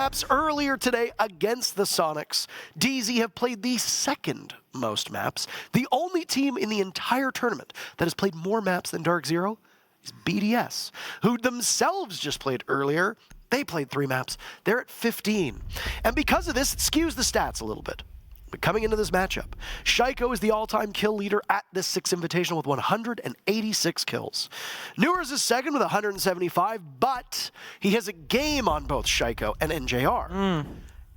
maps earlier today against the Sonics. DZ have played the second most maps. The only team in the entire tournament that has played more maps than DarkZero is BDS, who themselves just played earlier. They played 3 maps. They're at 15. And because of this, it skews the stats a little bit. But coming into this matchup, Shaiko is the all-time kill leader at this 6 Invitational with 186 kills. Newer's is second with 175, but he has a game on both Shaiko and NJR.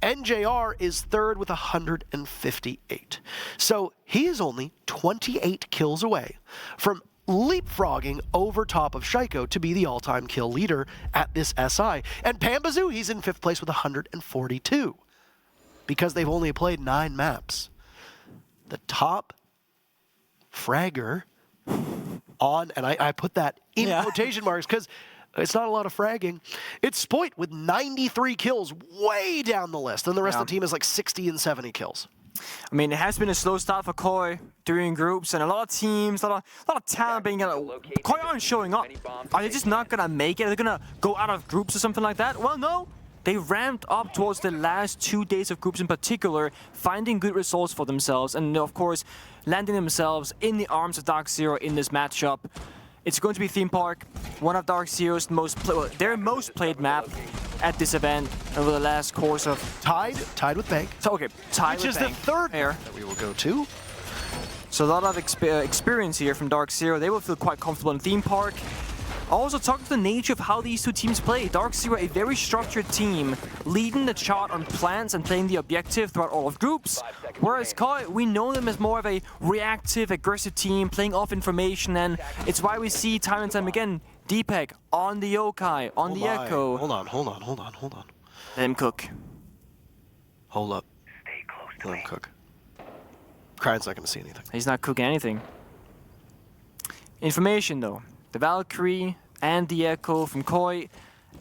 NJR is third with 158. So he is only 28 kills away from leapfrogging over top of Shaiko to be the all-time kill leader at this SI. And Pambazoo, he's in 5th place with 142. Because they've only played 9 maps. The top fragger on, and I put that in quotation marks because it's not a lot of fragging. It's Spoit with 93 kills, way down the list. And the rest of the team is like 60 and 70 kills. I mean, it has been a slow start for Koi during groups, and a lot of teams, a lot of talent being Koi aren't showing up. Are they just not gonna make it? Are they gonna go out of groups or something like that? Well, no. They ramped up towards the last 2 days of groups in particular, finding good results for themselves, and of course, landing themselves in the arms of DarkZero in this matchup. It's going to be Theme Park, one of DarkZero's their most played map at this event over the last course of... Tied with Bank. So, okay, tied which with is Bank. the third pair that we will go to. So a lot of experience here from DarkZero. They will feel quite comfortable in Theme Park. Also, talk to the nature of how these 2 teams play. DarkZero, a very structured team, leading the chart on plans and playing the objective throughout all of groups. Whereas Koi, we know them as more of a reactive, aggressive team, playing off information, and it's why we see time and time again, Deepak on the Yokai, on the Echo. Hold on. Let him cook. Hold up. Stay close to Let him cook. Kryan's not going to see anything. He's not cooking anything. Information, though. The Valkyrie and the Echo from Koi,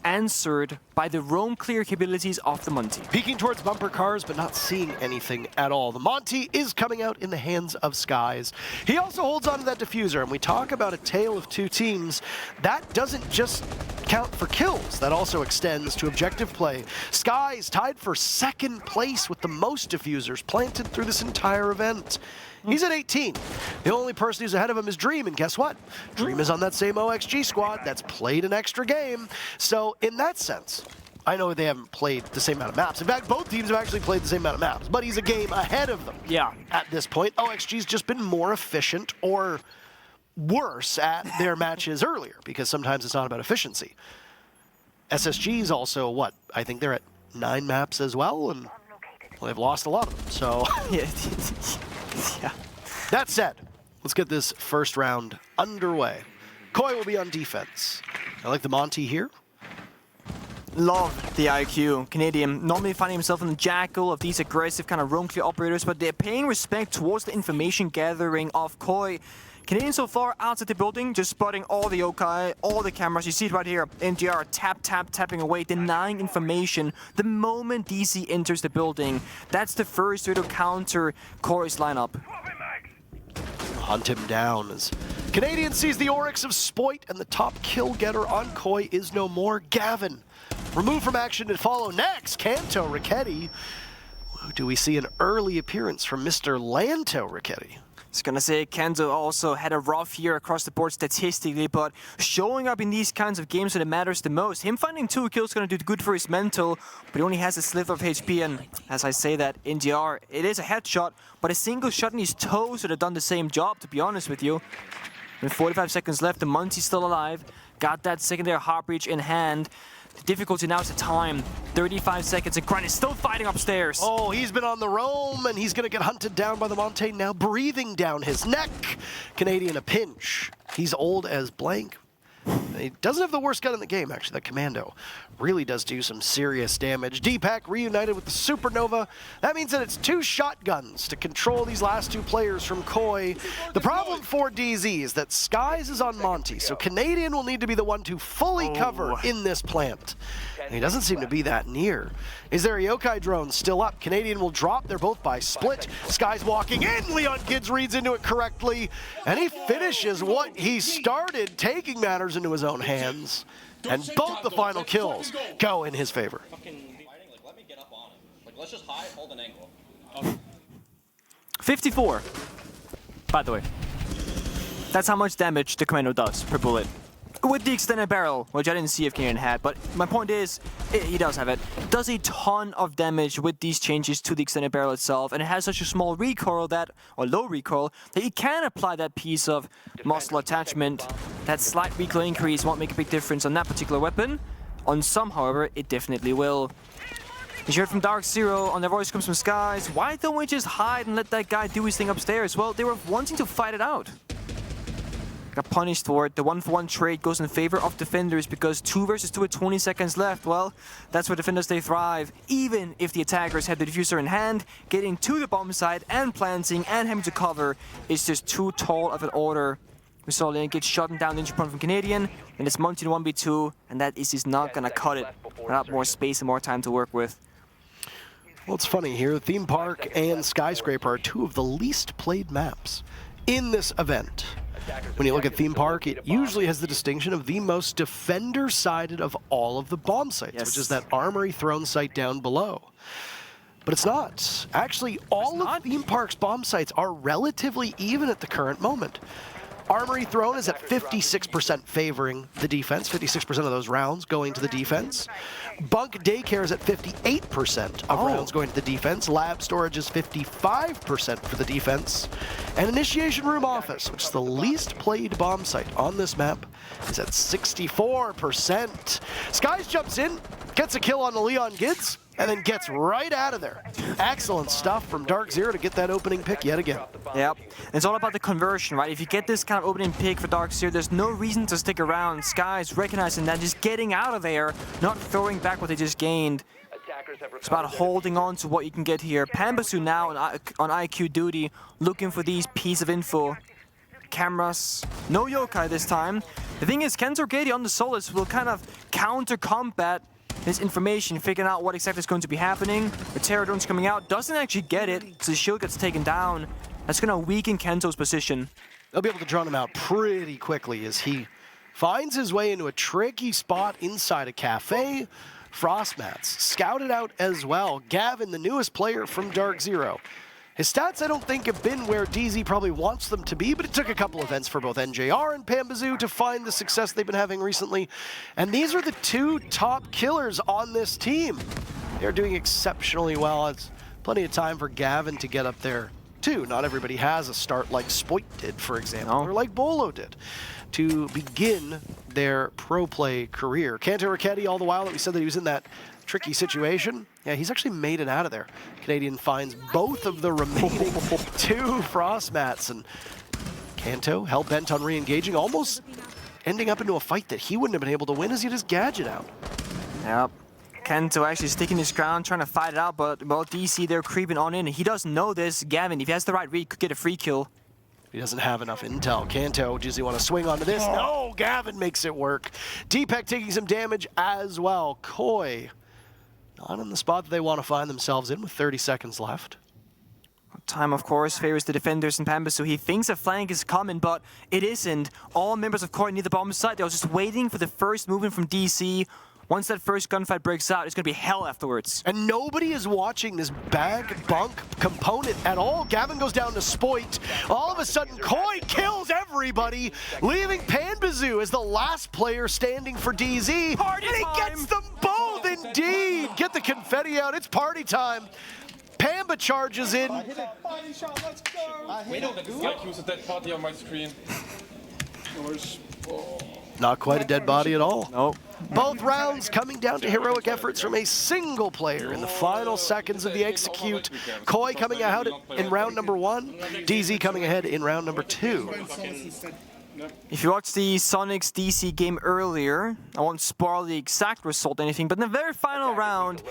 answered by the roam clear capabilities of the Monty. Peeking towards bumper cars, but not seeing anything at all. The Monty is coming out in the hands of Skies. He also holds on to that diffuser, and we talk about a tale of 2 teams. That doesn't just count for kills, that also extends to objective play. Skies tied for 2nd place with the most diffusers planted through this entire event. He's at 18. The only person who's ahead of him is Dream, and guess what? Dream is on that same OXG squad that's played an extra game. So in that sense, I know they haven't played the same amount of maps. In fact, both teams have actually played the same amount of maps, but he's a game ahead of them. Yeah. At this point, OXG's just been more efficient or worse at their matches earlier, because sometimes it's not about efficiency. SSG's also, what? I think they're at 9 maps as well, and well, they've lost a lot of them, so... Yeah. That said, let's get this first round underway. Koi will be on defense. I like the Monty here. Love the IQ. Canadian normally finding himself in the jackal of these aggressive kind of roam clear operators, but they're paying respect towards the information gathering of Koi. Canadian so far outside the building, just spotting all the yokai, all the cameras. You see it right here. NGR tapping away, denying information the moment DC enters the building. That's the first way to counter Koi's lineup. Hunt him down as Canadian sees the Oryx of Spoit, and the top kill getter on Koi is no more. Gavin, removed from action to follow next. Kanto Richetti. Do we see an early appearance from Mr. Lanto Richetti? I was gonna say, Kenzo also had a rough year across the board statistically, but showing up in these kinds of games when it matters the most. Him finding 2 kills is gonna do good for his mental, but he only has a sliver of HP, and as I say that, in GR, it is a headshot, but a single shot in his toes would have done the same job, to be honest with you. With 45 seconds left, the Monty's still alive, got that secondary heart breach in hand. The difficulty now is the time. 35 seconds, and Grunt is still fighting upstairs. Oh, he's been on the roam, and he's going to get hunted down by the Monte, now breathing down his neck. Canadian a pinch. He's old as blank. He doesn't have the worst gun in the game, actually. That Commando really does do some serious damage. Deepak reunited with the Supernova. That means that it's 2 shotguns to control these last 2 players from Koi. The problem for DZ is that Skies is on Monty, so Canadian will need to be the one to fully cover in this plant. And he doesn't seem to be that near. Is there a yokai drone still up? Canadian will drop. They're both by split. Skies walking in. Leon Gids reads into it correctly. And he finishes what he started, taking matters into his own hands. And both the final kills go in his favor. Let me get up on him. Like, let's just hide, hold an angle. 54, by the way. That's how much damage the Commando does per bullet. With the extended barrel, which I didn't see if Canadian had, but my point is, he does have it. Does a ton of damage with these changes to the extended barrel itself, and it has such a small recoil that, or low recoil, that you can apply that piece of muscle attachment. That slight recoil increase won't make a big difference on that particular weapon. On some, however, it definitely will. As you heard from DarkZero, on their voice comes from Skies. Why don't we just hide and let that guy do his thing upstairs? Well, they were wanting to fight it out. Got punished for it. The 1-for-1 trade goes in favor of defenders because 2 versus 2 with 20 seconds left. Well, that's where defenders, they thrive. Even if the attackers have the diffuser in hand, getting to the bomb site and planting and having to cover is just too tall of an order. We saw Lane get shot down the entry point from Canadian, and it's Monty 1v2, and that is just not gonna cut it. Without more space and more time to work with. Well, it's funny here. Theme Park and Skyscraper are 2 of the least played maps in this event. When you look at Theme Park, it usually has the distinction of the most defender-sided of all of the bomb sites, which is that Armory Throne site down below. But it's not. Actually, all of Theme Park's bomb sites are relatively even at the current moment. Armory Throne is at 56% favoring the defense, 56% of those rounds going to the defense. Bunk Daycare is at 58% of rounds going to the defense. Lab Storage is 55% for the defense. And Initiation Room Office, which is the least played bomb site on this map, is at 64%. Skies jumps in, gets a kill on the Leon Gids, and then gets right out of there. Excellent stuff from DarkZero to get that opening pick yet again. Yep, it's all about the conversion, right? If you get this kind of opening pick for DarkZero, there's no reason to stick around. Skies recognizing that, just getting out of there, not throwing back what they just gained. It's about holding on to what you can get here. Pambasu now on IQ duty, looking for these pieces of info. Cameras, no yokai this time. The thing is, Kento Gady on the Solus will kind of counter-combat this information, figuring out what exactly is going to be happening. The Terror Drone's coming out, doesn't actually get it, because his shield gets taken down. That's going to weaken Kento's position. They'll be able to draw him out pretty quickly as he finds his way into a tricky spot inside a cafe. Frostmats scouted out as well. Gavin, the newest player from DarkZero. His stats, I don't think, have been where DZ probably wants them to be, but it took a couple events for both NJR and Pambazoo to find the success they've been having recently. And these are the 2 top killers on this team. They're doing exceptionally well. It's plenty of time for Gavin to get up there, too. Not everybody has a start like Spoit did, for example, or like Bolo did, to begin their pro play career. Kanto Raketti, all the while that we said that he was in that tricky situation, yeah, he's actually made it out of there. Canadian finds both of the remaining 2 Frostmats, and Kanto, hell-bent on re-engaging, almost ending up into a fight that he wouldn't have been able to win as he had his gadget out. Yep. Kento actually sticking his ground, trying to fight it out, but, well, DC, they're creeping on in. He doesn't know this. Gavin, if he has the right read, could get a free kill. He doesn't have enough intel. Kanto, does he want to swing onto this? No, Gavin makes it work. Deepak taking some damage as well. Koi, not in the spot that they want to find themselves in with 30 seconds left. Time, of course, favors the defenders in Pambasu. He thinks a flank is coming, but it isn't. All members of Koi need the bomb site. They were just waiting for the first movement from DC. Once that first gunfight breaks out, it's going to be hell afterwards. And nobody is watching this bag bunk component at all. Gavin goes down to Spoit. All of a sudden, Koi kills everybody, leaving Pambazoo as the last player standing for DZ. Party and he time. gets them both, indeed. Get the confetti out. It's party time. Pamba charges in. Wait, that is like use a dead party on my screen. Not quite a dead body at all. Nope. Both rounds coming down to heroic efforts from a single player in the final seconds of the execute. Koi coming out in round number 1, DZ coming ahead in round number 2. If you watched the Sonics DC game earlier, I won't spoil the exact result or anything, but in the very final round,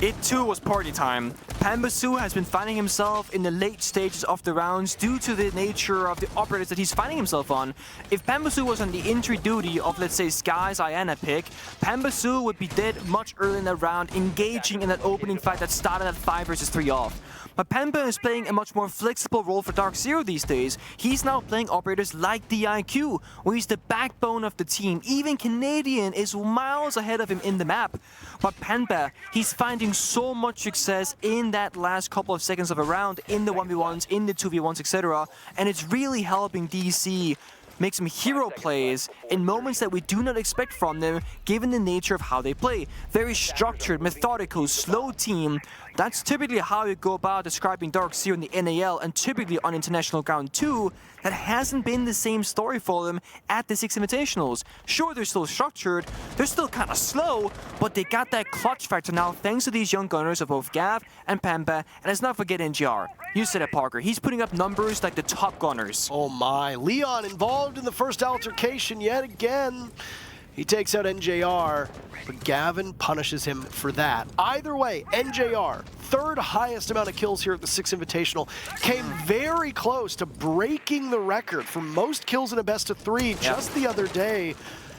it too was party time. Pambasu has been finding himself in the late stages of the rounds due to the nature of the operators that he's finding himself on. If Pambasu was on the entry duty of, let's say, Sky's Iana pick, Pambasu would be dead much earlier in the round, engaging in that opening fight that started at 5 versus 3 off. But Pamba is playing a much more flexible role for DarkZero these days. He's now playing operators like the the IQ, where he's the backbone of the team. Even Canadian is miles ahead of him in the map. But Panda, he's finding so much success in that last couple of seconds of a round, in the 1v1s, in the 2v1s, etc. And it's really helping DC make some hero plays in moments that we do not expect from them, given the nature of how they play. Very structured, methodical, slow team. That's typically how you go about describing DarkZero in the NAL, and typically on International Ground 2, that hasn't been the same story for them at the 6 Invitationals. Sure, they're still structured, they're still kind of slow, but they got that clutch factor now thanks to these young gunners of both Gav and Pamba, and let's not forget NGR. You said it, Parker. He's putting up numbers like the top gunners. Oh my, Leon involved in the first altercation yet again. He takes out NJR, but Gavin punishes him for that. Either way, NJR, third highest amount of kills here at the 6 Invitational, came very close to breaking the record for most kills in a best of 3 just the other day.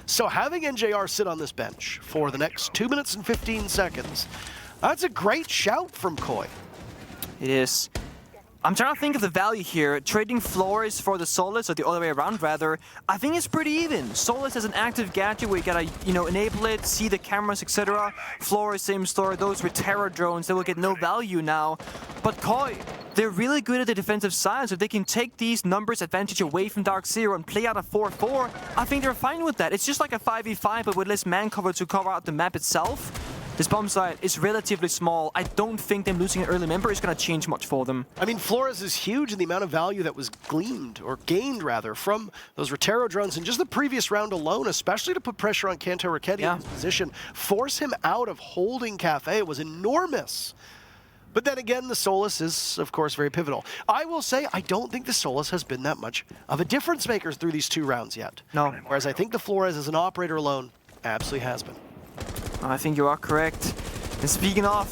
So having NJR sit on this bench for the next 2 minutes and 15 seconds, that's a great shout from Koi. It is. I'm trying to think of the value here. Trading Flores for the Solus, or the other way around rather, I think it's pretty even. Solus has an active gadget where you gotta, enable it, see the cameras, etc. Flores, same story. Those with terror drones, they will get no value now. But Koi, they're really good at the defensive side, so if they can take these numbers advantage away from DarkZero and play out a 4-4, I think they're fine with that. It's just like a 5v5, but with less man cover to cover out the map itself. This bomb site is relatively small. I don't think them losing an early member is going to change much for them. I mean, Flores is huge in the amount of value that was gleaned, or gained rather, from those Rotero drones in just the previous round alone, especially to put pressure on Kanto Raketti in his position. Force him out of holding Cafe was enormous. But then again, the Solus is, of course, very pivotal. I will say, I don't think the Solus has been that much of a difference maker through these 2 rounds yet. No. Whereas I think the Flores as an operator alone absolutely has been. I think you are correct. And speaking of,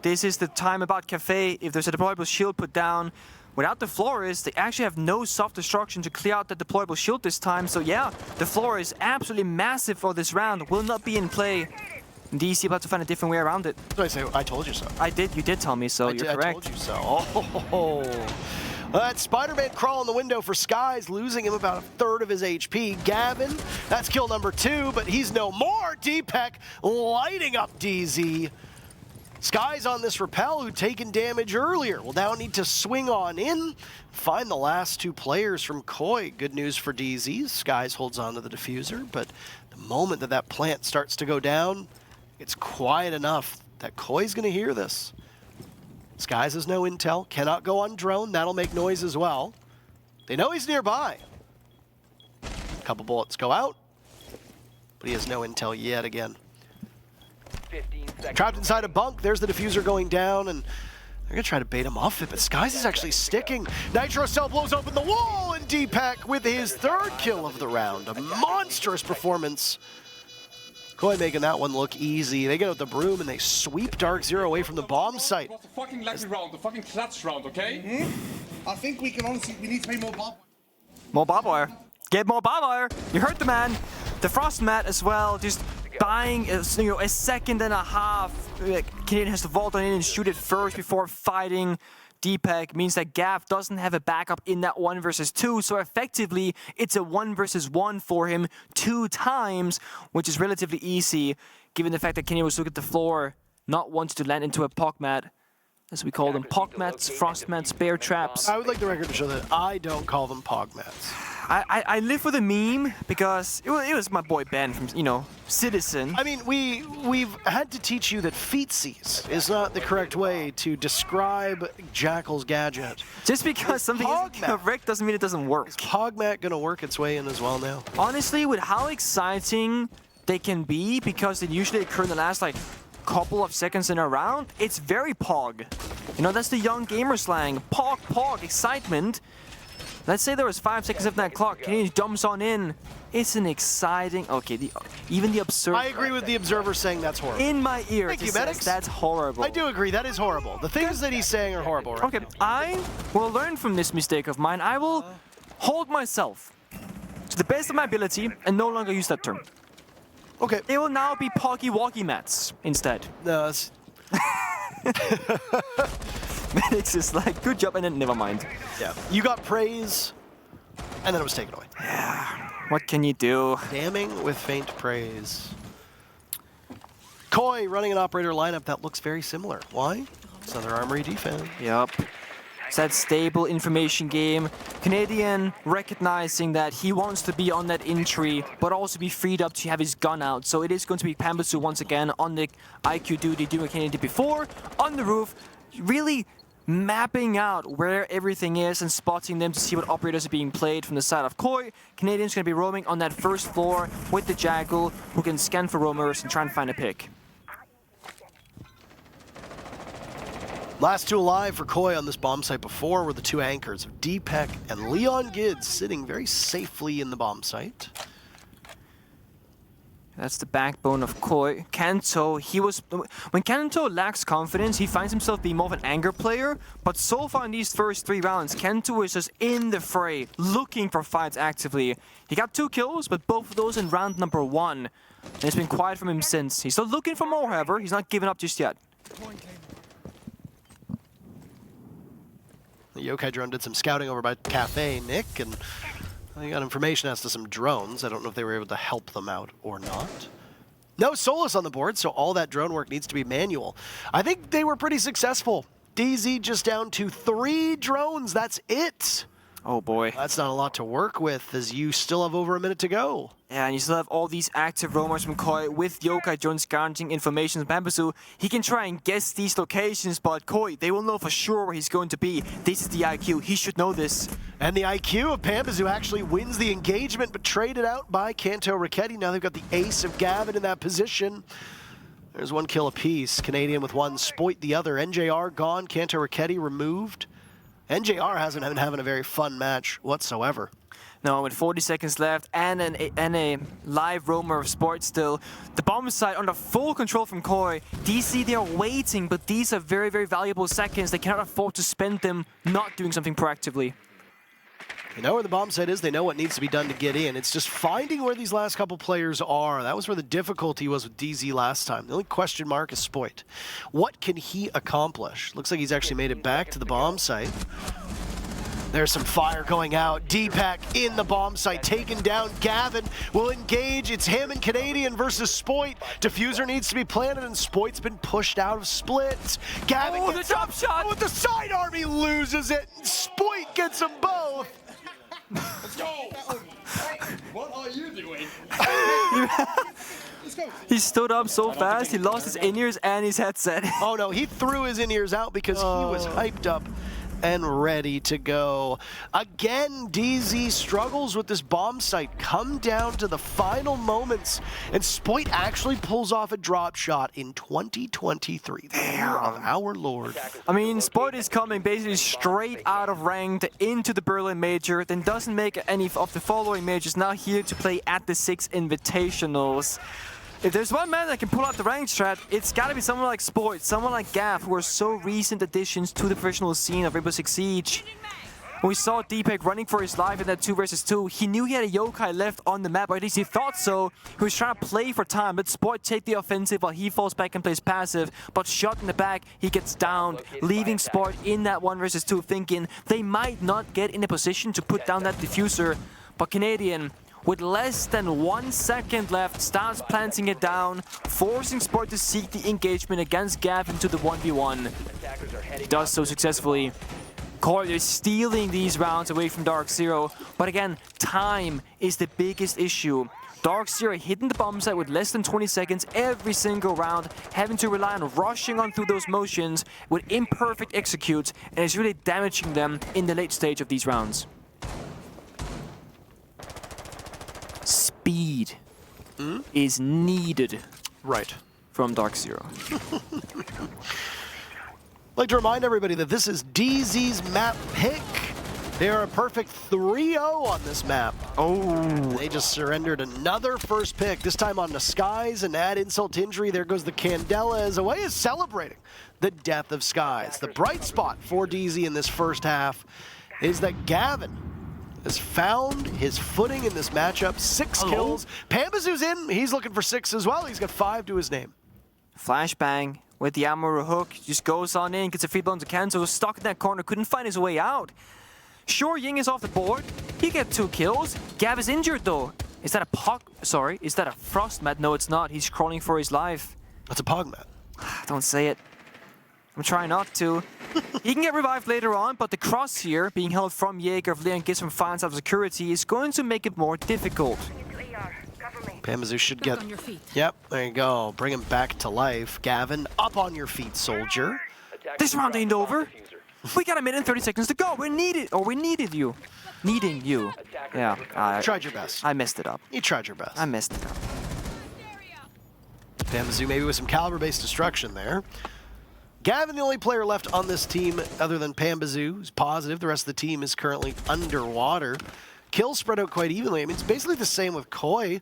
this is the time about Cafe. If there's a deployable shield put down, without the Flores, they actually have no self-destruction to clear out the deployable shield this time. So yeah, the Flores is absolutely massive for this round. Will not be in play. DC about to find a different way around it. So I say, I told you so. I did. You did tell me so. You're correct. I told you so. Oh. That Spider-Man crawl in the window for Skies, losing him about a third of his HP. Gavin, that's kill number 2, but he's no more. Deepek lighting up DZ. Skies on this rappel, who'd taken damage earlier, will now need to swing on in, find the last 2 players from Koi. Good news for DZ. Skies holds on to the diffuser, but the moment that plant starts to go down, it's quiet enough that Koi's going to hear this. Skies has no intel, cannot go on drone, that'll make noise as well. They know he's nearby. A couple bullets go out, but he has no intel yet again. Trapped inside a bunk, there's the diffuser going down, and they're gonna try to bait him off it, but Skies is actually sticking. Nitro Cell blows open the wall, and Deepak with his 3rd kill of the round. A monstrous performance. Koi making that one look easy. They get out the broom and they sweep DarkZero away from the bomb site. It was a fucking lucky round, a fucking clutch round, okay? I think we need to pay more barbed wire. More barbed wire. Get more barbed wire. You heard the man. The Frost Mat as well, just dying a second and a half. Canadian has to vault on in and shoot it first before fighting. Deepak means that Gav doesn't have a backup in that 1 versus 2, so effectively it's a 1 versus 1 for him 2 times, which is relatively easy, given the fact that Kenny was looking at the floor, not wanting to land into a POC mat, as we call them. POC mats, frost mats, bear traps. I would like the record to show that I don't call them POG mats. I live with a meme because it was my boy Ben from, Citizen. I mean, we've had to teach you that feetsies is not the correct way to describe Jackal's gadget. Just because something isn't correct doesn't mean it doesn't work. Is PogMat gonna work its way in as well now? Honestly, with how exciting they can be, because they usually occur in the last couple of seconds in a round, it's very Pog. That's the young gamer slang. Pog, excitement. Let's say there was 5 seconds of that clock. Canadian jumps on in. It's an exciting... Okay, even the observer... I agree with the observer saying that's horrible. In my ear, Thank you, Medics. That's horrible. I do agree, that is horrible. The things that he's saying are horrible. Right? Okay, I will learn from this mistake of mine. I will hold myself to the best of my ability and no longer use that term. Okay. They will now be Poggy-Walkie mats instead. No, it's... Medics is like, good job, and then never mind. Yeah. You got praise and then it was taken away. What can you do? Damning with faint praise. Koi running an operator lineup that looks very similar. Why? It's another armory defense. Yep. It's that stable information game. Canadian recognizing that he wants to be on that entry, but also be freed up to have his gun out. So it is going to be Pambasu once again on the IQ duty, doing what Canadian did before, on the roof, really mapping out where everything is and spotting them to see what operators are being played from the side of Koi. Canadian's going to be roaming on that first floor with the Jaggle, who can scan for roamers and try and find a pick. Last two alive for Koi on this bomb site before were the two anchors of Deepak and Leon Gids, sitting very safely in the bomb site. That's the backbone of Koi. Kanto, when Kanto lacks confidence, he finds himself being more of an anger player, but so far in these first 3 rounds, Kanto is just in the fray, looking for fights actively. He got 2 kills, but both of those in round number 1. And it's been quiet from him since. He's still looking for more, however. He's not giving up just yet. The Yokai drone did some scouting over by Cafe Nick, and they got information as to some drones. I don't know if they were able to help them out or not. No Solus on the board, so all that drone work needs to be manual. I think they were pretty successful. DZ just down to 3 drones, that's it. Oh boy. That's not a lot to work with, as you still have over a minute to go. Yeah, and you still have all these active roamers from Koi with Yokai drones guaranteeing information from Pambasu. He can try and guess these locations, but Koi, they will know for sure where he's going to be. This is the IQ, he should know this. And the IQ of Pambasu actually wins the engagement, but traded out by Kanto Ricchetti. Now they've got the ace of Gavin in that position. There's 1 kill apiece. Canadian with 1, Spoit the other. NJR gone, Kanto Ricchetti removed. NJR hasn't been having a very fun match whatsoever. No, with 40 seconds left and a live roamer of Sport still. The bomb site under full control from Koi. DC, they are waiting, but these are very, very valuable seconds. They cannot afford to spend them not doing something proactively. They know where the bomb site is. They know what needs to be done to get in. It's just finding where these last couple players are. That was where the difficulty was with DZ last time. The only question mark is Spoit. What can he accomplish? Looks like he's actually made it back to the bomb site. There's some fire going out. Deepak in the bomb site, taken down. Gavin will engage. It's him and Canadian versus Spoit. Diffuser needs to be planted, and Spoit's been pushed out of split. Gavin gets the drop shot with the sidearm. He loses it. Spoit gets them both. Let's go! What are you doing? Let's go. He stood up so fast, he lost his in-ears and his headset. Oh no, he threw his in-ears out because he was hyped up and ready to go. Again, DZ struggles with this bomb site. Come down to the final moments, and Spoit actually pulls off a drop shot in 2023. The year of our Lord. I mean, Sport is coming basically straight out of ranked into the Berlin Major, then doesn't make any of the following majors, now here to play at the 6 Invitationals. If there's one man that can pull out the ranked strat, it's gotta be someone like Sport, someone like Gav, who are so recent additions to the professional scene of Rainbow Six Siege. When we saw Deepak running for his life in that 2 versus 2, he knew he had a Yokai left on the map, or at least he thought so. He was trying to play for time, but Sport take the offensive while he falls back and plays passive. But shot in the back, he gets downed, leaving Sport in that 1 versus 2, thinking they might not get in a position to put down that diffuser. But Canadian, with less than 1 second left, starts planting it down, forcing Sport to seek the engagement against Gav into the 1v1. He does so successfully. Koi is stealing these rounds away from DarkZero, but again, time is the biggest issue. DarkZero hitting the bomb site with less than 20 seconds every single round, having to rely on rushing on through those motions with imperfect executes, and it's really damaging them in the late stage of these rounds. Speed is needed Right. from DarkZero. I'd like to remind everybody that this is DZ's map pick. They are a perfect 3-0 on this map. Oh, They just surrendered another first pick, this time on the Skies, and add insult to injury. There goes the Candela as a way of celebrating the death of Skies. The bright spot for DZ in this first half is that Gavin has found his footing in this matchup. 6 kills. Pambazu's in. He's looking for 6 as well. He's got 5 to his name. flashbang with the Amuro hook, just goes on in, gets a free blow to Kanto, stuck in that corner, couldn't find his way out. Sure, Ying is off the board. He get 2 kills. Gav is injured though. Is that a Sorry, is that a frost mat? No, it's not. He's crawling for his life. That's a pog mat. Don't say it. I'm trying not to. He can get revived later on, but the cross here, being held from Jaeger if Leon gets some finds out of security, is going to make it more difficult. Pamazoo should get... Yep, there you go. Bring him back to life. Gavin, up on your feet, soldier. This round ain't over. We got a minute and 30 seconds to go. We needed you. Needing you. Yeah. You tried your best. I messed it up. You tried your best. I messed it up. Pamazoo maybe with some caliber-based destruction there. Gavin, the only player left on this team other than Pamazoo, who's positive. The rest of the team is currently underwater. Kills spread out quite evenly. I mean, it's basically the same with Koi.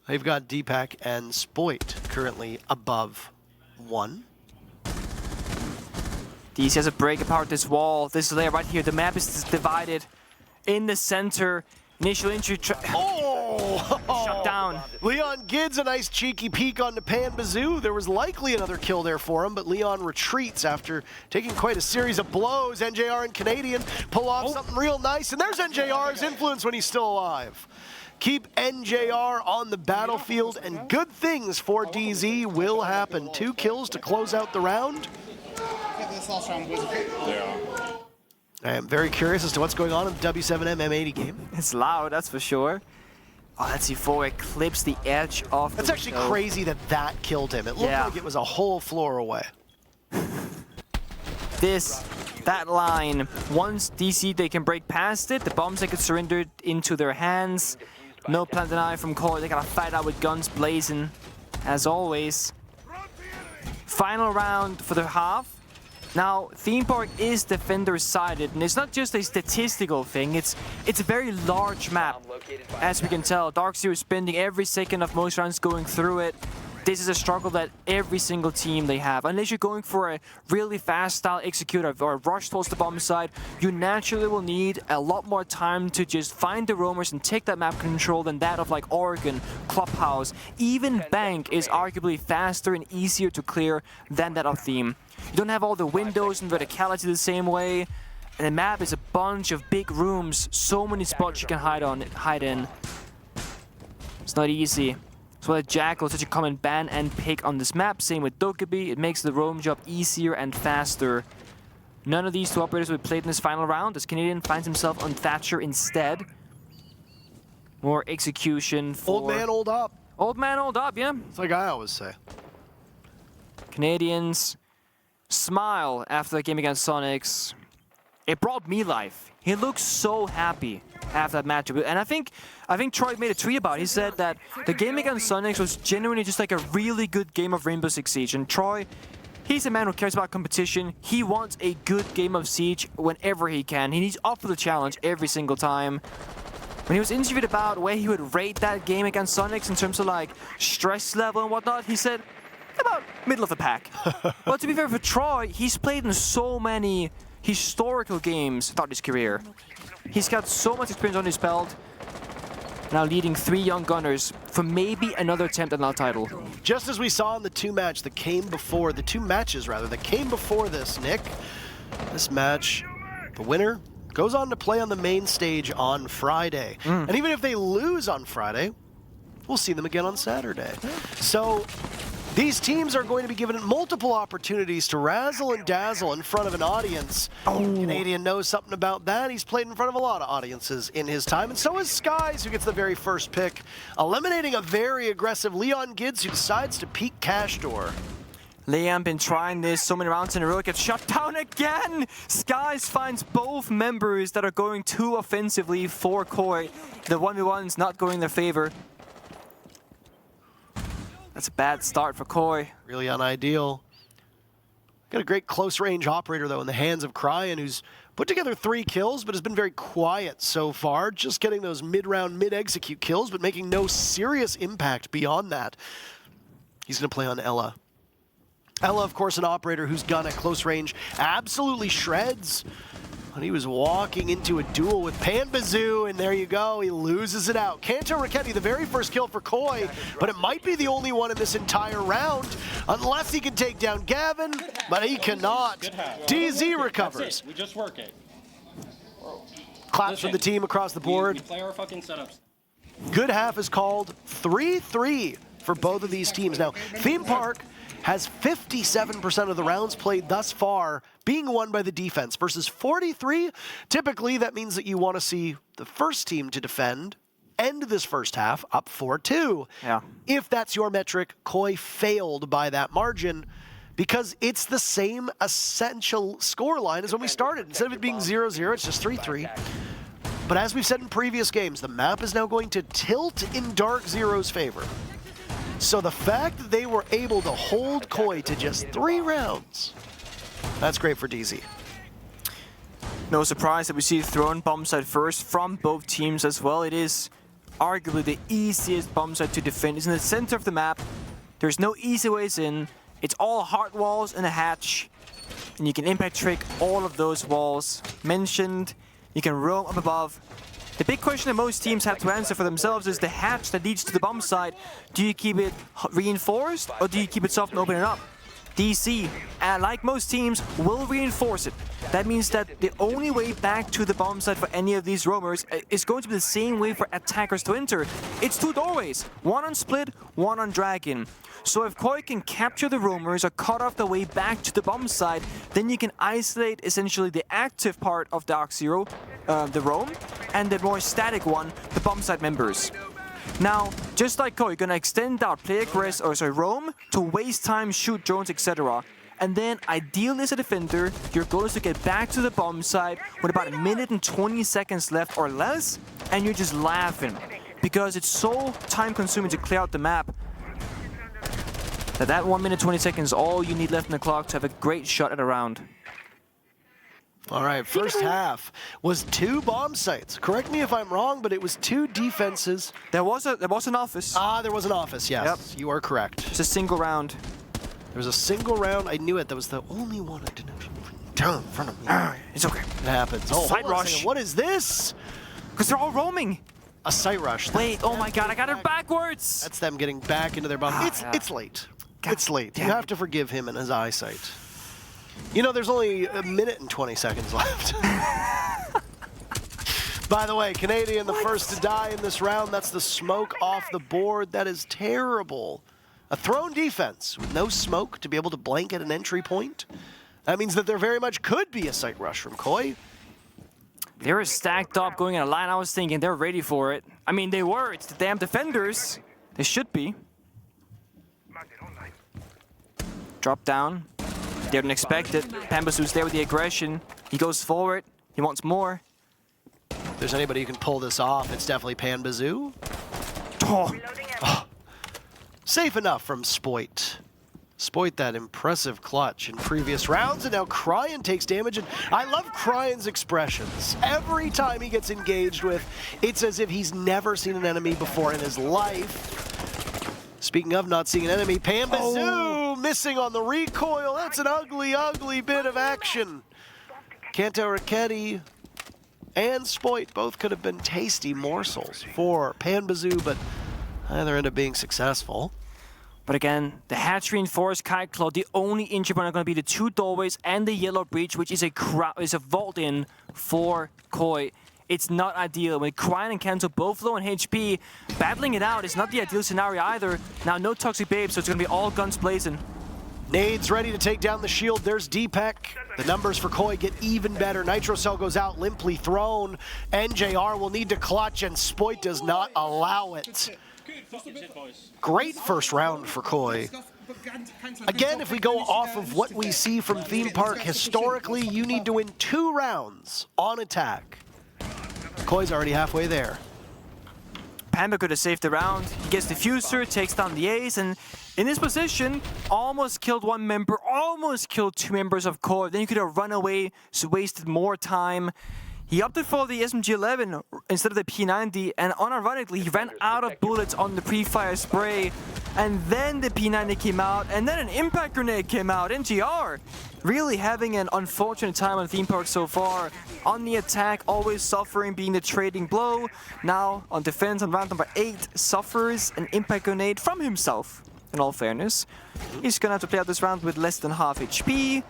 They've got Deepak and Spoit currently above 1. DC has to break apart this wall. This layer right here. The map is divided in the center. Initial entry. Shut down. Leon Gids a nice cheeky peek onto Pamazoo. There was likely another kill there for him, but Leon retreats after taking quite a series of blows. NJR and Canadian pull off something real nice, and there's NJR's influence when he's still alive. Keep NJR on the battlefield, and good things for DZ will happen. 2 kills to close out the round. I am very curious as to what's going on in the W7M M80 game. It's loud, that's for sure. Oh, that C4 clips the edge of That's actually crazy that that killed him. It looked like it was a whole floor away. That line, once DC, they can break past it. The bombs they get surrendered into their hands. No plan deny from Koi. They gotta fight out with guns blazing, as always. Final round for the half. Now, Theme Park is defender-sided, and it's not just a statistical thing, it's a very large map. As we can tell, DarkZero is spending every second of most rounds going through it. This is a struggle that every single team they have. Unless you're going for a really fast style executor or a rush towards the bomb side, you naturally will need a lot more time to just find the roamers and take that map control than that of like Oregon, Clubhouse. Even Bank is arguably faster and easier to clear than that of Theme. You don't have all the windows and verticality the same way. And the map is a bunch of big rooms, so many spots you can hide in. It's not easy. So that Jackal is such a common ban and pick on this map. Same with Dokkaebi. It makes the roam job easier and faster. None of these 2 operators will be played in this final round, as Canadian finds himself on Thatcher instead. More execution for... Old man, old up. Old man, old up, yeah. It's like I always say. Canadians smile after the game against Sonics. It brought me life. He looks so happy after that matchup. And I think Troy made a tweet about it. He said that the game against Sonics was genuinely just like a really good game of Rainbow Six Siege. And Troy, he's a man who cares about competition. He wants a good game of Siege whenever he can. He's up for the challenge every single time. When he was interviewed about where he would rate that game against Sonics in terms of like stress level and whatnot, he said about middle of the pack. But to be fair for Troy, he's played in so many historical games throughout his career. He's got so much experience on his belt. Now leading 3 young gunners for maybe another attempt at an title. Just as we saw in the 2 matches that came before this, Nick. This match, the winner goes on to play on the main stage on Friday. And even if they lose on Friday, we'll see them again on Saturday. So these teams are going to be given multiple opportunities to razzle and dazzle in front of an audience. Canadian knows something about that. He's played in front of a lot of audiences in his time, and so is Skies, who gets the very first pick, eliminating a very aggressive Leon Gids, who decides to peek Cash Door. Liam been trying this so many rounds in a row, gets shut down again! Skies finds both members that are going too offensively for Koi. The 1v1's not going in their favor. That's a bad start for Koi. Really unideal. Got a great close-range operator, though, in the hands of Cryan, who's put together 3 kills, but has been very quiet so far. Just getting those mid-round, mid-execute kills, but making no serious impact beyond that. He's going to play on Ella. Ella, of course, an operator whose gun at close range absolutely shreds. And he was walking into a duel with Pamazoo, and there you go, he loses it out. Kanto Raketti, the very first kill for Koi, but it might be the only one in this entire round, unless he can take down Gavin, but he cannot. DZ recovers. We just work it. Claps from the team across the board. We play our fucking setups. Good half is called 3-3 for both of these teams. Now, Theme Park has 57% of the rounds played thus far being won by the defense versus 43. Typically, that means that you want to see the first team to defend end this first half up 4-2. Yeah. If that's your metric, Koi failed by that margin because it's the same essential scoreline as when we started. Instead of it being 0-0, it's just 3-3. But as we've said in previous games, the map is now going to tilt in DarkZero's favor. So the fact that they were able to hold Koi to just 3 rounds, that's great for DZ. No surprise that we see thrown bomb site first from both teams as well. It is arguably the easiest bomb site to defend. It's in the center of the map. There's no easy ways in. It's all hard walls and a hatch. And you can impact trick all of those walls mentioned. You can roam up above. The big question that most teams have to answer for themselves is the hatch that leads to the bomb site. Do you keep it reinforced or do you keep it soft and open it up? DC, like most teams, will reinforce it. That means that the only way back to the bomb site for any of these roamers is going to be the same way for attackers to enter. It's 2 doorways, one on Split, one on Dragon. So if Koi can capture the roamers or cut off the way back to the bomb site, then you can isolate essentially the active part of DarkZero, the roam, and the more static one, the bomb site members. Now, just like Koi, you're gonna extend out play aggress, roam to waste time, shoot drones, etc. And then, ideally as a defender, your goal is to get back to the bomb site with about 1 minute and 20 seconds left or less, and you're just laughing because it's so time-consuming to clear out the map. That 1 minute 20 seconds is all you need left in the clock to have a great shot at a round. All right, first half was 2 bomb sites. Correct me if I'm wrong, but it was 2 defenses. There was an office. There was an office, yes. Yep. You are correct. It's a single round. There was a single round. I knew it. That was the only one I didn't down in front of me. It's okay. It happens. Oh, Site hold on a rush. second. What is this? Because they're all roaming. A site rush. Wait, oh my god, I got it backwards. That's them getting back into their bomb. It's late. It's late. You have to forgive him and his eyesight. You know, there's only 1 minute and 20 seconds left. By the way, Canadian, the first to die in this round. That's the smoke off the board. That is terrible. A thrown defense with no smoke to be able to blanket an entry point. That means that there very much could be a site rush from Koi. They were stacked up going in a line. I was thinking they're ready for it. I mean, they were. It's the damn defenders. They should be. Drop down. They didn't expect it. Pambasu's there with the aggression. He goes forward. He wants more. If there's anybody who can pull this off, it's definitely Panbazoo. Oh. Safe enough from Spoit. Spoit that impressive clutch in previous rounds, and now Cryan takes damage. And I love Cryan's expressions. Every time he gets engaged with, it's as if he's never seen an enemy before in his life. Speaking of not seeing an enemy, Panbazoo missing on the recoil. That's an ugly, ugly bit of action. Kanto Raketti and Spoit both could have been tasty morsels for Panbazoo, but either end up being successful. But again, the hatch reinforced Kite Claw, the only injury point are going to be the 2 doorways and the yellow breach, which is a vault in for Koi. It's not ideal. When Cryan and Kanto both low on HP, battling it out is not the ideal scenario either. Now, no Toxic Babe, so it's going to be all guns blazing. Nades ready to take down the shield. There's Deepak. The numbers for Koi get even better. Nitro Cell goes out, limply thrown. NJR will need to clutch, and Spoit does not allow it. Great first round for Koi. Again, if we go off of what we see from Theme Park historically, you need to win 2 rounds on attack. Koi's already halfway there. Pamba could have saved the round. He gets the Fuser, takes down the Ace, and in this position, almost killed 1 member, almost killed 2 members of Koi. Then he could have run away, so wasted more time. He opted for the SMG-11 instead of the P90, and unironically, he ran out of bullets on the pre-fire spray. And then the P90 came out, and then an impact grenade came out. NGR really having an unfortunate time on Theme Park so far. On the attack, always suffering, being the trading blow. Now, on defense, on round number 8, suffers an impact grenade from himself, in all fairness. He's gonna have to play out this round with less than half HP.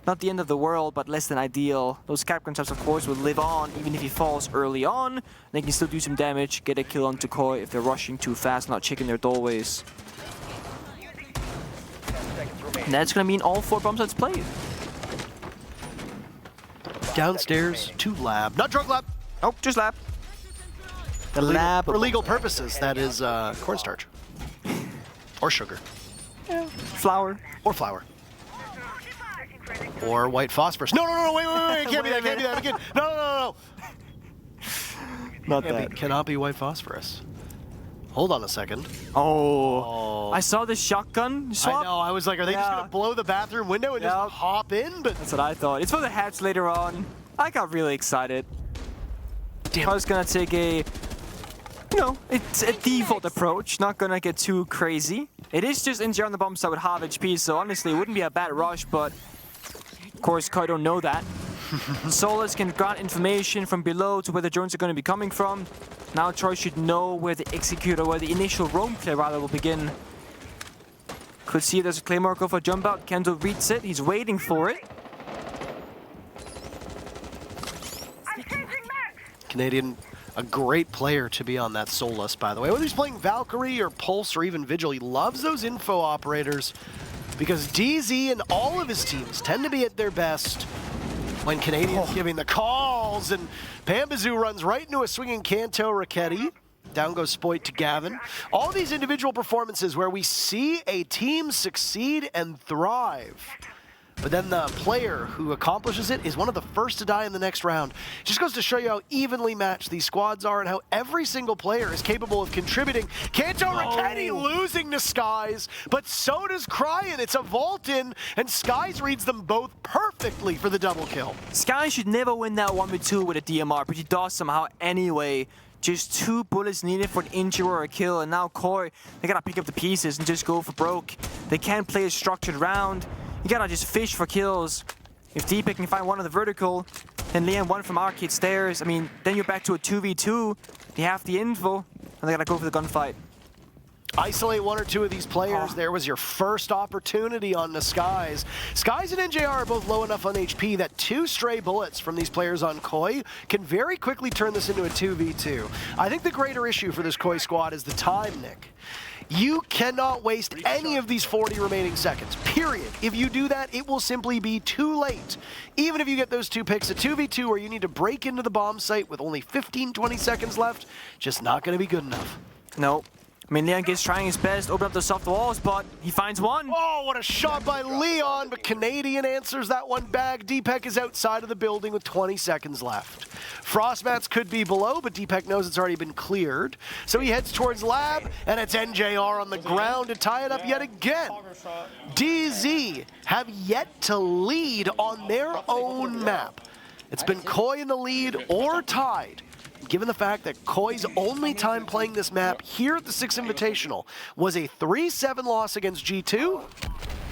Not the end of the world, but less than ideal. Those cap concepts, of course, will live on even if he falls early on. They can still do some damage, get a kill onto Koi if they're rushing too fast, not checking their doorways. And that's going to mean all 4 bomb sites played. Downstairs to lab. Not drug lab. Oh, just lab. The lab. For legal purposes, that is cornstarch. Or sugar. Yeah. Flour. Or flour. Or white phosphorus. No, wait, it can't be that, can't be that again. No. Not that. Cannot be white phosphorus. Hold on a second. Oh. I saw the shotgun swap. I know, I was like, are they just gonna blow the bathroom window and just hop in? But that's what I thought. It's for the hatch later on. I got really excited. damn. I was gonna take a, it's a default approach, not gonna get too crazy. It is just NJ on the bomb side with half HP, so honestly it wouldn't be a bad rush, but of course Koi don't know that. Solus can grant information from below to where the drones are going to be coming from. Now Troy should know where the executor, where the initial roam play rather will begin. Could see there's a Claymore go for a jump out. Kendall reads it, he's waiting for it. Canadian, a great player to be on that Solus, by the way. Whether he's playing Valkyrie or Pulse or even Vigil, he loves those info operators because DZ and all of his teams tend to be at their best when Canadian's giving the calls, and Pambazoo runs right into a swinging Kanto Raketti. Down goes Spoit to Gavin. All these individual performances where we see a team succeed and thrive. But then the player who accomplishes it is one of the first to die in the next round. Just goes to show you how evenly matched these squads are and how every single player is capable of contributing. Kanto Raketti losing to Skies, but so does Cryan. It's a vault in, and Skies reads them both perfectly for the double kill. Sky should never win that 1v2 with a DMR, but he does somehow anyway. Just 2 bullets needed for an injury or a kill, and now Koi, they gotta pick up the pieces and just go for broke. They can't play a structured round. You gotta just fish for kills. If Deepak can find one on the vertical, and Liam one from arcade stairs, I mean, then you're back to a 2v2. They have the info, and they gotta go for the gunfight. Isolate 1 or 2 of these players. There was your first opportunity on the Skies. Skies and NJR are both low enough on HP that 2 stray bullets from these players on Koi can very quickly turn this into a 2v2. I think the greater issue for this Koi squad is the time, Nick. You cannot waste any of these 40 remaining seconds, period. If you do that, it will simply be too late. Even if you get those 2 picks, a 2v2 where you need to break into the bomb site with only 15-20 seconds left, just not going to be good enough. No. I mean, Leon gets trying his best, open up the soft walls, but he finds one. Oh, what a shot by Leon, but Canadian answers that one back. Deepak is outside of the building with 20 seconds left. Frostmats could be below, but Deepak knows it's already been cleared. So he heads towards lab, and it's NJR on the ground to tie it up yet again. DZ have yet to lead on their own map. It's been Koi in the lead or tied. Given the fact that Koi's only time playing this map here at the 6th Invitational was a 3-7 loss against G2,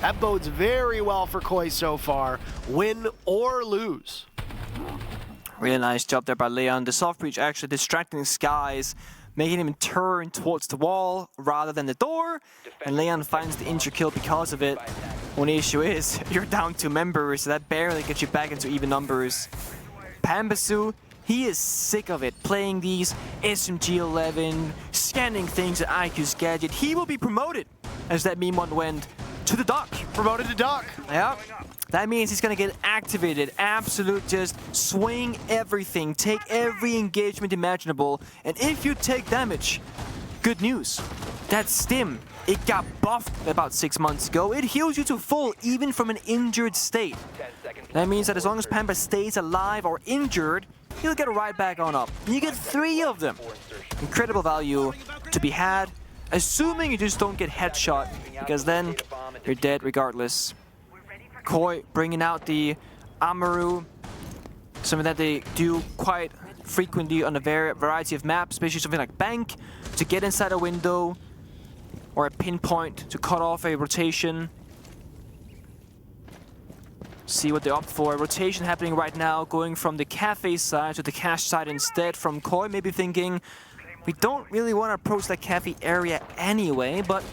that bodes very well for Koi so far, win or lose. Really nice job there by Leon. The soft breach actually distracting Skies, making him turn towards the wall rather than the door, and Leon finds the injury kill because of it. Only issue is, you're down 2 members, so that barely gets you back into even numbers. Pambazoo, he is sick of it, playing these SMG-11, scanning things at IQ's gadget. He will be promoted, as that meme one went, to the dock. Promoted to dock. Yeah. That means he's gonna get activated, absolute just swing everything, take every engagement imaginable, and if you take damage, good news. That stim, it got buffed about 6 months ago. It heals you to full, even from an injured state. That means that as long as Pamba stays alive or injured, he'll get right back on up. You get 3 of them. Incredible value to be had, assuming you just don't get headshot, because then you're dead regardless. Koi bringing out the Amaru, something that they do quite frequently on a variety of maps, especially something like Bank, to get inside a window, or a pinpoint to cut off a rotation. See what they opt for. A rotation happening right now, going from the cafe side to the cash side instead from Koi, maybe thinking, we don't really want to approach that cafe area anyway, but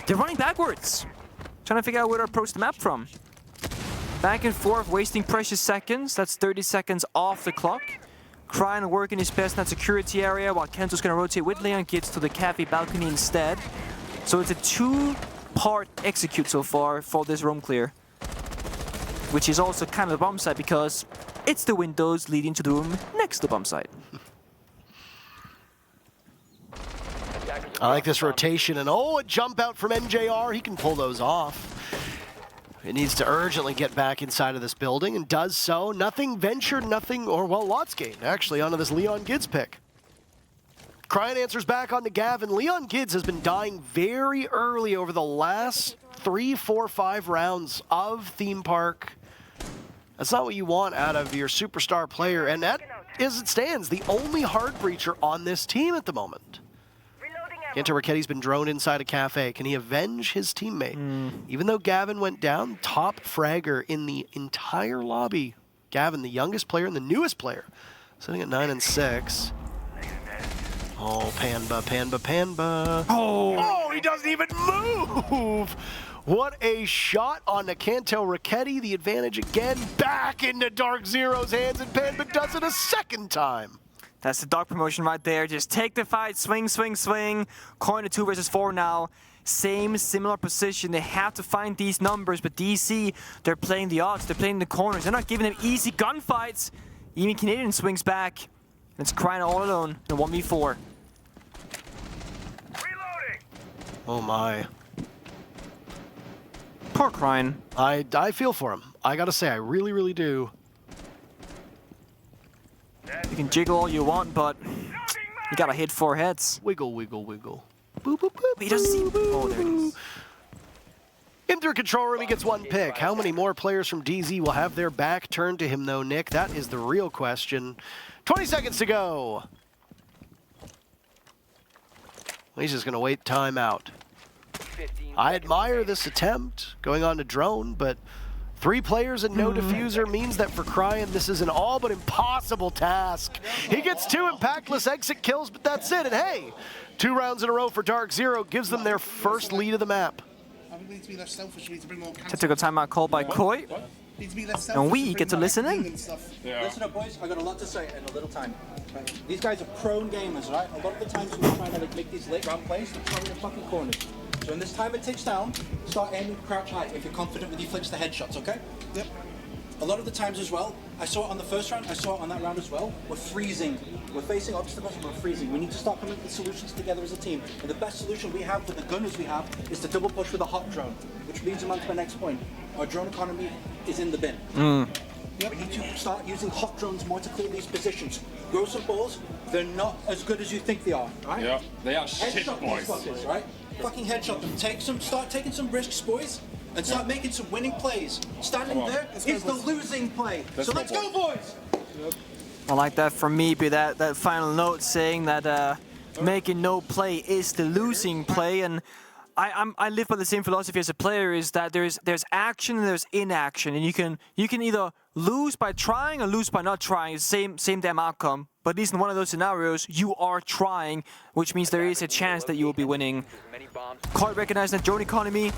they're running backwards. Trying to figure out where to approach the map from. Back and forth, wasting precious seconds. That's 30 seconds off the clock. Cryan working his best in that security area while Kento's going to rotate with Leon Gids to the cafe balcony instead. So it's a two-part execute so far for this room clear. Which is also kind of the bomb site because it's the windows leading to the room next to the bomb site. I like this rotation, and a jump out from NJR. He can pull those off. It needs to urgently get back inside of this building, and does so. Nothing ventured, lots gained, actually, onto this Leon Gids pick. Cryan answers back onto Gavin. Leon Gids has been dying very early over the last 3, 4, 5 rounds of Theme Park. That's not what you want out of your superstar player, and that, as it stands, the only hard breacher on this team at the moment. Kenta Racketti's been droned inside a cafe. Can he avenge his teammate? Even though Gavin went down, top fragger in the entire lobby. Gavin, the youngest player and the newest player, sitting at 9 and 6. Oh, Panba. Oh, he doesn't even move! What a shot on Kenta Racketti. The advantage again back into DarkZero's hands, and Panba does it a second time. That's the dog promotion right there. Just take the fight, swing, swing, swing. Coin to 2 versus 4 now. Similar position. They have to find these numbers, but DC, they're playing the odds. They're playing the corners. They're not giving them easy gunfights. Even Canadian swings back. It's Cryan all alone in 1v4. Reloading. Oh my. Poor Cryan. I feel for him. I gotta say, I really, really do. You can jiggle all you want, but you gotta hit 4 heads. Wiggle, wiggle, wiggle. Boop, boop, boop, He doesn't see. Oh, there it is. Into a control room, he gets 1 pick. How many more players from DZ will have their back turned to him, though, Nick? That is the real question. 20 seconds to go. He's just gonna wait time out. I admire this attempt, going on to drone, but 3 players and no diffuser means that for Cryan, this is an all but impossible task. He gets 2 impactless exit kills, but that's it. And hey, 2 rounds in a row for DarkZero gives them their first lead of the map. We need to be less selfish. We need to bring more Tactical timeout called by Koi. Need to be less And we selfish, get to bring more listen in. acting and stuff. Yeah. Listen up, boys. I got a lot to say in a little time. Right. These guys are prone gamers, right? A lot of the times when we're trying to make these late round plays, they're throwing the fucking corners. So when this timer ticks down, start aiming crouch high if you're confident with your flinch to headshots, okay? Yep. A lot of the times as well, I saw it on the first round, I saw it on that round as well, we're freezing. We're facing obstacles and we're freezing. We need to start coming up with solutions together as a team. And the best solution we have with the gunners we have is to double push with a hot drone, which leads them on to my next point. Our drone economy is in the bin. We need to start using hot drones more to clear these positions. Grow some balls, they're not as good as you think they are, right? Yeah, they are shit, Headshot boys. these fuckers, right? Fucking headshot them. Start taking some risks, boys, and start making some winning plays. Standing there is the losing play. So let's go, boys! I like that from me, be that final note saying that making no play is the losing play, and I live by the same philosophy as a player, is that there's action and there's inaction, and you can either lose by trying or lose by not trying. It's same damn outcome. But at least in one of those scenarios, you are trying, which means there is a chance that you will be winning. Quite recognized that drone economy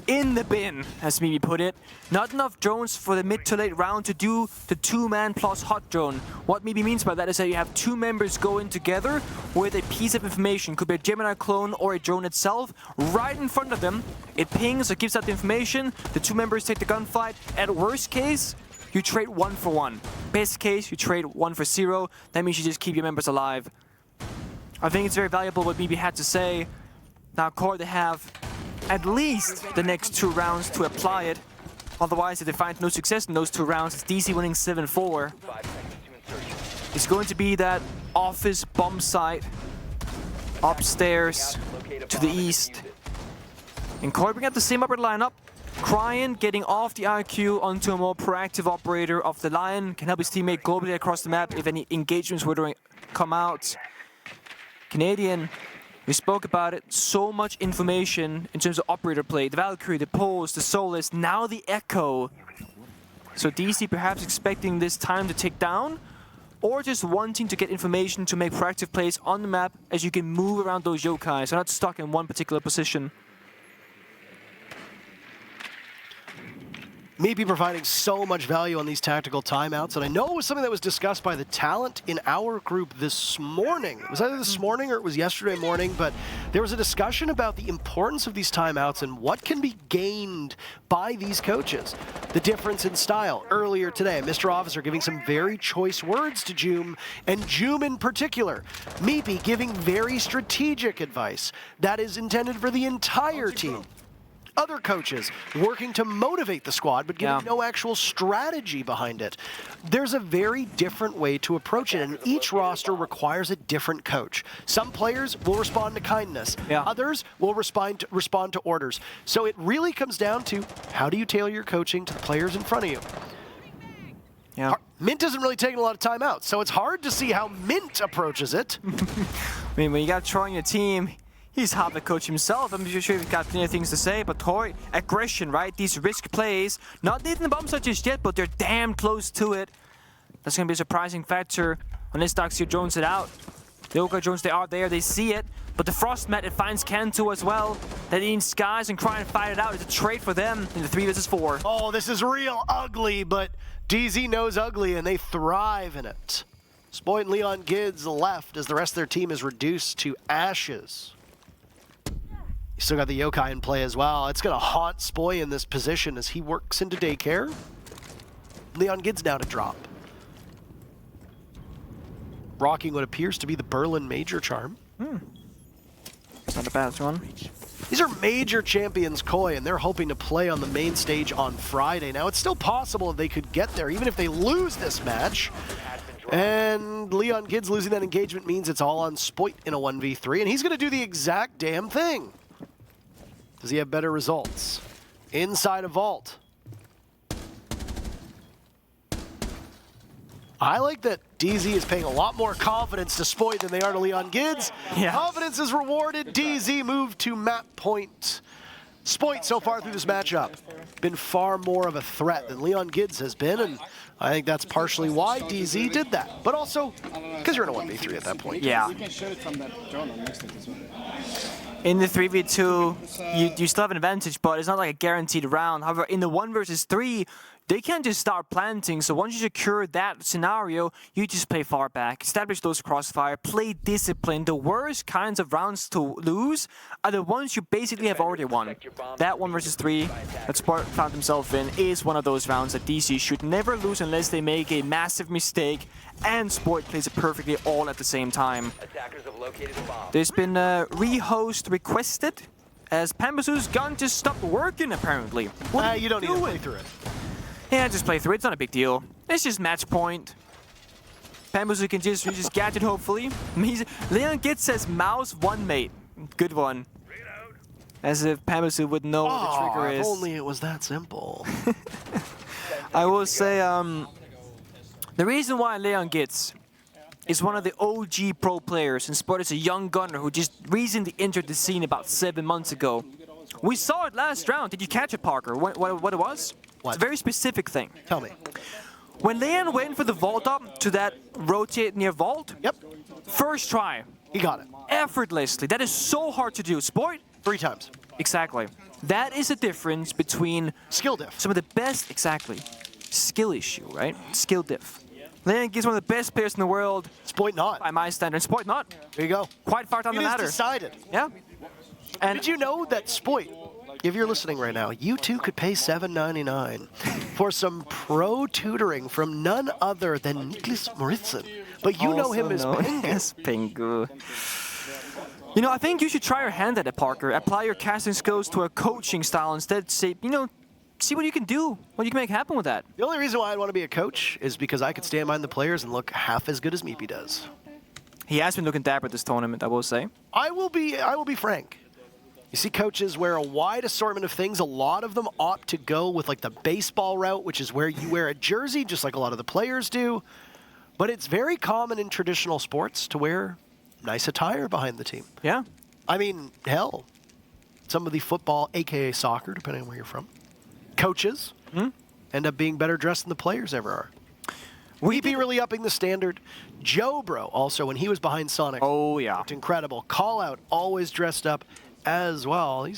in the bin, as Mimi put it. Not enough drones for the mid to late round to do the 2-man plus hot drone. What Mimi means by that is that you have 2 members go in together with a piece of information. Could be a Gemini clone or a drone itself. Right in front of them, it pings or gives out the information. The 2 members take the gunfight. At worst case, you trade 1 for 1. Best case, you trade 1 for 0. That means you just keep your members alive. I think it's very valuable what Mimi had to say. Now, Core, they have at least the next 2 rounds to apply it. Otherwise, if they find no success in those 2 rounds, it's DC winning 7-4. It's going to be that office bomb site upstairs to the east. And Core bring up the same upper lineup. Cryan getting off the IQ onto a more proactive operator of the line. Can help his teammate globally across the map if any engagements were to come out. Canadian, we spoke about it, so much information in terms of operator play. The Valkyrie, the Pulse, the Solace, now the Echo. So DC perhaps expecting this time to tick down, or just wanting to get information to make proactive plays on the map as you can move around those yokai, so not stuck in one particular position. Meepy providing so much value on these tactical timeouts, and I know it was something that was discussed by the talent in our group this morning. It was either this morning or it was yesterday morning, but there was a discussion about the importance of these timeouts and what can be gained by these coaches. The difference in style. Earlier today, Mr. Officer giving some very choice words to Joom, and Joom in particular. Meepy giving very strategic advice that is intended for the entire team. Other coaches working to motivate the squad, but giving no actual strategy behind it. There's a very different way to approach it, and each roster requires a different coach. Some players will respond to kindness. Others will respond to orders. So it really comes down to how do you tailor your coaching to the players in front of you. Yeah. Mint isn't really taking a lot of time out, so it's hard to see how Mint approaches it. I mean, when you got Troy on your team, he's half the coach himself. I'm sure he's got plenty of things to say, but Toy, aggression, right? These risk plays, not hitting the bomb site just yet, but they're damn close to it. That's going to be a surprising factor unless DarkZero drones it out. The Oka drones, they are there, they see it, but the Frostmat, it finds Kanto as well. That means Skies and Cry and fight it out. It's a trade for them in the 3 versus 4. Oh, this is real ugly, but DZ knows ugly, and they thrive in it. Spoit and Leon Gids left as the rest of their team is reduced to ashes. You still got the Yokai in play as well. It's going to haunt Spoy in this position as he works into daycare. Leon Gids now to drop. Rocking what appears to be the Berlin Major Charm. It's not a bad one. These are major champions Koi, and they're hoping to play on the main stage on Friday. Now, it's still possible that they could get there, even if they lose this match. And Leon Gids losing that engagement means it's all on Spoit in a 1v3, and he's going to do the exact damn thing. Does he have better results? Inside a vault. I like that DZ is paying a lot more confidence to Spoit than they are to Leon Gids. Yeah. Confidence is rewarded. DZ moved to map point. Spoit so far through this matchup been far more of a threat than Leon Gids has been, and I think that's partially why DZ did that. But also, because you're in a 1v3 at that point. Yeah. You can show it from that drone on next to this one. In the 3v2, you still have an advantage, but it's not like a guaranteed round. However, in the 1 versus 3, they can't just start planting. So once you secure that scenario, you just play far back, establish those crossfire, play discipline. The worst kinds of rounds to lose are the ones you basically have already won. That 1 versus 3 that Sport found himself in is one of those rounds that DC should never lose unless they make a massive mistake, and Sport plays it perfectly all at the same time. There's been a rehost requested, as Pambasu's gun just stopped working apparently. You don't need to play through it. Yeah, just play through it. It's not a big deal. It's just match point. Pambasu can just use his gadget, hopefully. Leon Gids says mouse 1 mate. Good one. As if Pambasu would know what the trigger is. If only it was that simple. I will say, the reason why Leon Gids is one of the OG pro players, and Sport is a young gunner who just recently entered the scene about 7 months ago. We saw it last round. Did you catch it, Parker? What it was? What? It's a very specific thing. Tell me. When Leon went for the vault up to that rotate near vault, Yep, first try, he got it. effortlessly. That is so hard to do. Sport? 3 times. Exactly. That is the difference between Skill diff. some of the best, exactly, skill issue, right? Skill diff. Leon is one of the best players in the world Spoit not. by my standards. Sport not. There you go. Quite far down It the is ladder. decided. Yeah. And Did you know that Spoit, if you're listening right now, you too could pay $7.99 for some pro tutoring from none other than Niklas Moritzen. But you know him as Pengu. Pengu. You know, I think you should try your hand at it, Parker. Apply your casting skills to a coaching style instead. Say, you know, see what you can do, what you can make happen with that. The only reason why I'd want to be a coach is because I could stand behind the players and look half as good as Meepy does. He has been looking dapper at this tournament, I will say. I will be frank. You see coaches wear a wide assortment of things. A lot of them opt to go with like the baseball route, which is where you wear a jersey, just like a lot of the players do. But it's very common in traditional sports to wear nice attire behind the team. Yeah. I mean, hell, some of the football, aka soccer, depending on where you're from, coaches end up being better dressed than the players ever are. We'd be really upping the standard. Joe Bro, also, when he was behind Sonic, Oh, yeah. looked incredible. Call out, always dressed up as well.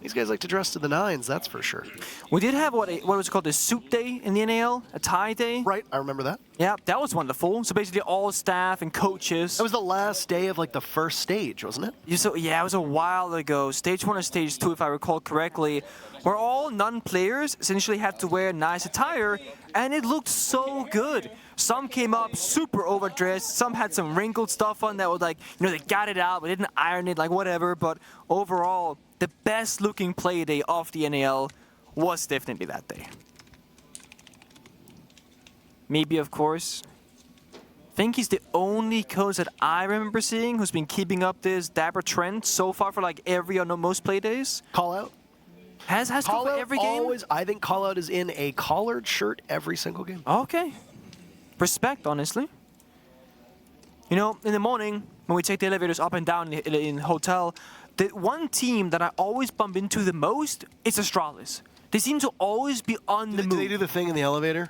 These guys like to dress to the nines, that's for sure. We did have what was it called, a suit day in the NAL, a tie day. Right, I remember that. Yeah, that was wonderful. So basically all staff and coaches. That was the last day of like the first stage, wasn't it? Yeah, it was a while ago. Stage 1 and Stage 2, if I recall correctly, where all non-players essentially had to wear nice attire, and it looked so good. Some came up super overdressed, some had some wrinkled stuff on that was like, they got it out, but didn't iron it, like whatever. But overall, the best looking play day of the NAL was definitely that day. Maybe, of course, I think he's the only coach that I remember seeing who's been keeping up this dapper trend so far for like every or no most play days. Call out. Has Call for out every game? always. I think call out is in a collared shirt every single game. Okay. Respect, honestly. In the morning, when we take the elevators up and down in the hotel, the one team that I always bump into the most is Astralis. They seem to always be on the move. Do they do the thing in the elevator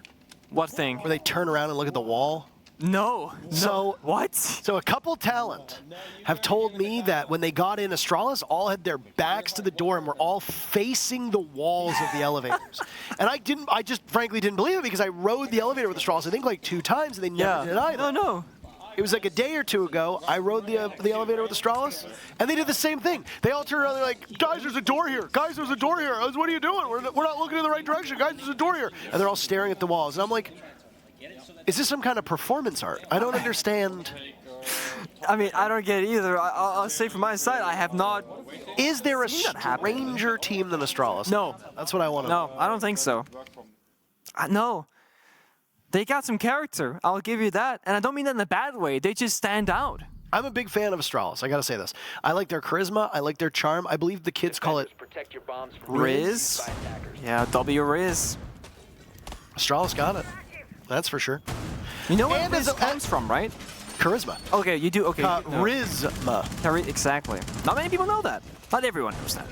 What thing? where they turn around and look at the wall? No. So What? So a couple talent have told me that when they got in, Astralis all had their backs to the door and were all facing the walls of the elevators. And I just frankly didn't believe it because I rode the elevator with Astralis, I think like 2 times, and they never did either. No. It was like a day or 2 ago, I rode the elevator with Astralis, and they did the same thing. They all turned around, they're like, guys, there's a door here. Guys, there's a door here. I was, what are you doing? We're not looking in the right direction. Guys, there's a door here. And they're all staring at the walls. And I'm like, is this some kind of performance art? I don't understand. I mean, I don't get it either. I'll say from my side, I have not. Is there a seen that happen. stranger team than Astralis? No. That's what I want to know. No, I don't think so. No. They got some character. I'll give you that. And I don't mean that in a bad way. They just stand out. I'm a big fan of Astralis. I got to say this. I like their charisma. I like their charm. I believe the kids call it Riz? Yeah, W Riz. Astralis got it. That's for sure. You know where And Riz as a- comes from, right? Charisma. Okay, you do. Okay. no. Charisma. Exactly. Not many people know that. Not everyone knows that.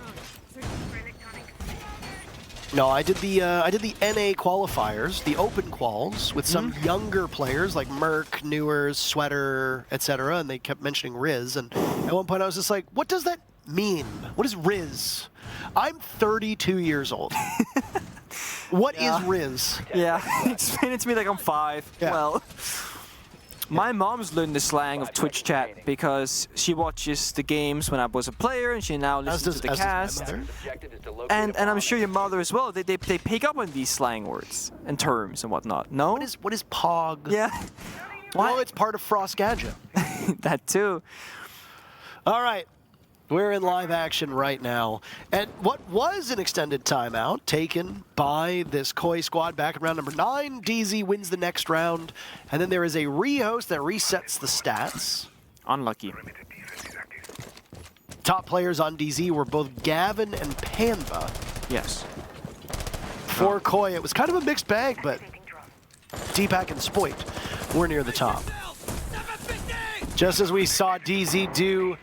No, I did the NA qualifiers, the open quals, with some younger players like Merc, Newers, Sweater, etc. And they kept mentioning Riz. And at one point I was just like, what does that mean? What is Riz? I'm 32 years old. What is Riz? Yeah, explain it to me like I'm 5. Yeah. Well, my mom's learned the slang of Twitch chat because she watches the games when I was a player, and she now listens to the cast. And I'm sure your mother as well. They pick up on these slang words and terms and whatnot. No? What is Pog? Yeah. Well, it's part of Frost Gadget. That too. All right. We're in live action right now. And what was an extended timeout taken by this Koi squad back in round number 9. DZ wins the next round. And then there is a rehost that resets the stats. Unlucky. Top players on DZ were both Gavin and Panva. Yes. For Koi, it was kind of a mixed bag, but Deepak and Spoit were near the top. Just as we saw DZ do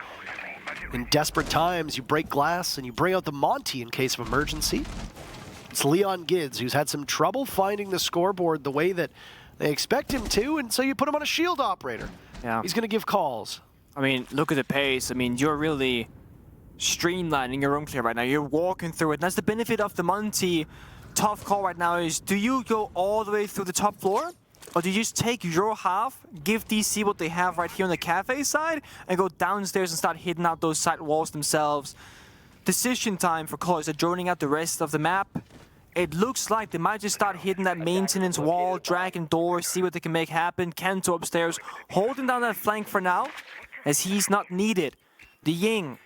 in desperate times, you break glass and you bring out the Monty in case of emergency. It's Leon Gids, who's had some trouble finding the scoreboard the way that they expect him to, and so you put him on a shield operator. Yeah. He's going to give calls. I mean, look at the pace. I mean, you're really streamlining your own clear right now. You're walking through it. And that's the benefit of the Monty. Tough call right now is, do you go all the way through the top floor? Or do you just take your half, give DC what they have right here on the cafe side, and go downstairs and start hitting out those side walls themselves? Decision time for Colors. They're droning out the rest of the map. It looks like they might just start hitting that maintenance wall, dragging doors, see what they can make happen. Kento upstairs, holding down that flank for now, as he's not needed. The Ying.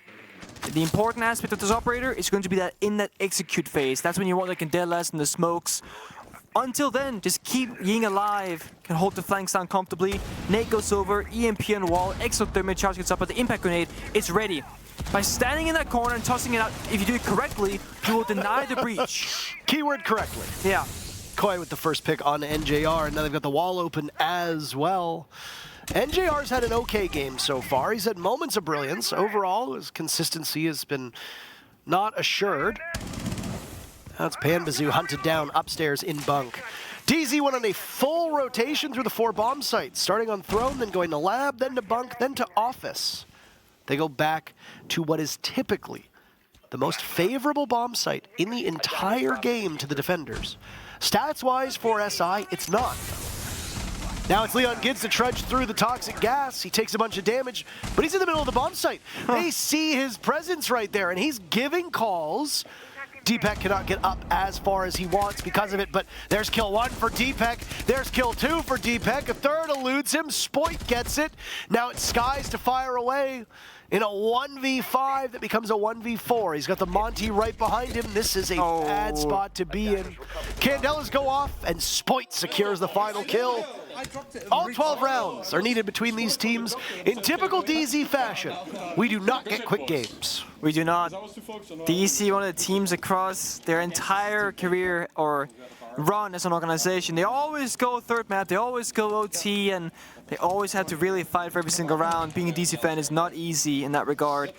The important aspect of this operator is going to be that in that execute phase. That's when you want like Candelas and the smokes. Until then, just keep Ying alive. Can hold the flanks down comfortably. Nate goes over, EMP on the wall, exothermic charge gets up, but the impact grenade is ready. By standing in that corner and tossing it out, if you do it correctly, you will deny the breach. Keyword correctly. Yeah. Koi with the first pick on NJR, and now they've got the wall open as well. NJR's had an okay game so far. He's had moments of brilliance. Overall, his consistency has been not assured. That's Panbazoo hunted down upstairs in bunk. DZ went on a full rotation through the 4 bomb sites, starting on throne, then going to lab, then to bunk, then to office. They go back to what is typically the most favorable bomb site in the entire game to the defenders. Stats-wise for SI, it's not. Now it's Leon Gids to trudge through the toxic gas. He takes a bunch of damage, but he's in the middle of the bomb site. They see his presence right there, and he's giving calls. Deepak cannot get up as far as he wants because of it, but there's kill 1 for Deepak. There's kill 2 for Deepak. A third eludes him. Spoit gets it. Now it's Skies to fire away in a 1v5 that becomes a 1v4. He's got the Monty right behind him. This is a bad spot to be in. Candelas go off, and Spoit secures the final kill. All 12 rounds are needed between these teams. In typical DZ fashion, we do not get quick games. We do not. DZ, one of the teams across their entire career or run as an organization, they always go third map, they always go OT, and they always have to really fight for every single round. Being a DC fan is not easy in that regard.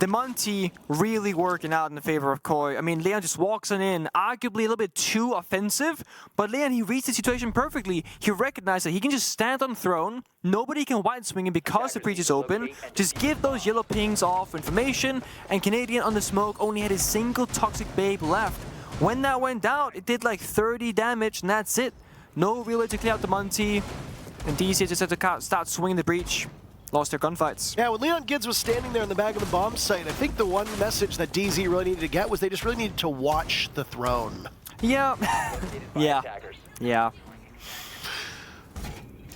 The Monty really working out in the favor of Koi. I mean, Leon just walks on in, arguably a little bit too offensive, but Leon, he reads the situation perfectly. He recognized that he can just stand on throne, nobody can wide swing him because the breach is open, just give those yellow pings off information, and Canadian on the smoke only had a single toxic babe left. When that went out, it did like 30 damage, and that's it. No real way to clear out the Monty, and DC just had to start swinging the breach. Lost their gunfights. Yeah, when Leon Gids was standing there in the back of the bomb site, I think the one message that DZ really needed to get was they just really needed to watch the throne. Yeah. Yeah.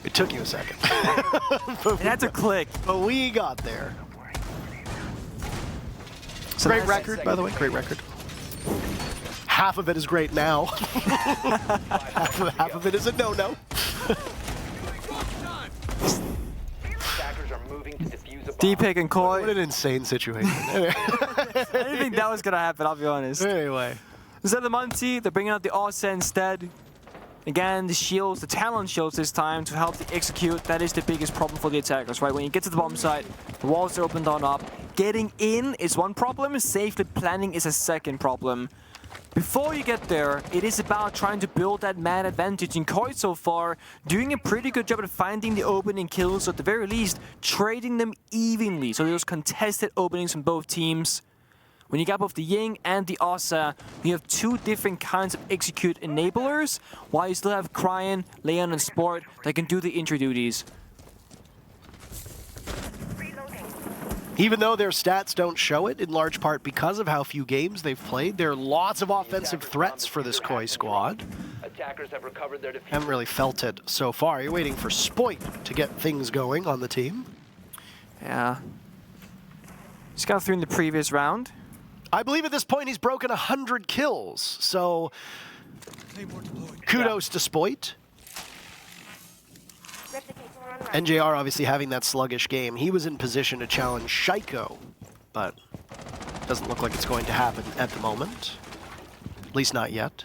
It took you a second. It had to click. But we got there. So great record, by the way. Great record. Half of it is great now. half of it is a no-no. Deepak and Koi. What an insane situation. I didn't think that was going to happen, I'll be honest. Anyway. Instead of the Monty, they're bringing out the Ossa instead. Again, the shields, the Talon shields this time to help to execute. That is the biggest problem for the attackers, right? When you get to the bomb site, the walls are opened on up. Getting in is one problem, safely planning is a second problem. Before you get there, it is about trying to build that man advantage. In Koi so far, doing a pretty good job at finding the opening kills, or at the very least, trading them evenly. So there's contested openings from both teams. When you got both the Ying and the Ossa, you have two different kinds of execute enablers, while you still have Cryan, Leon, and Sport that can do the intro duties. Even though their stats don't show it, in large part because of how few games they've played, there are lots of offensive threats for this Koi squad. Attackers have recovered their Haven't really felt it so far. You're waiting for Spoit to get things going on the team. Yeah. Just got through in the previous round. I believe at this point he's broken 100 kills, so kudos to Spoit. NJR obviously having that sluggish game. He was in position to challenge Shaiko, but doesn't look like it's going to happen at the moment. At least not yet.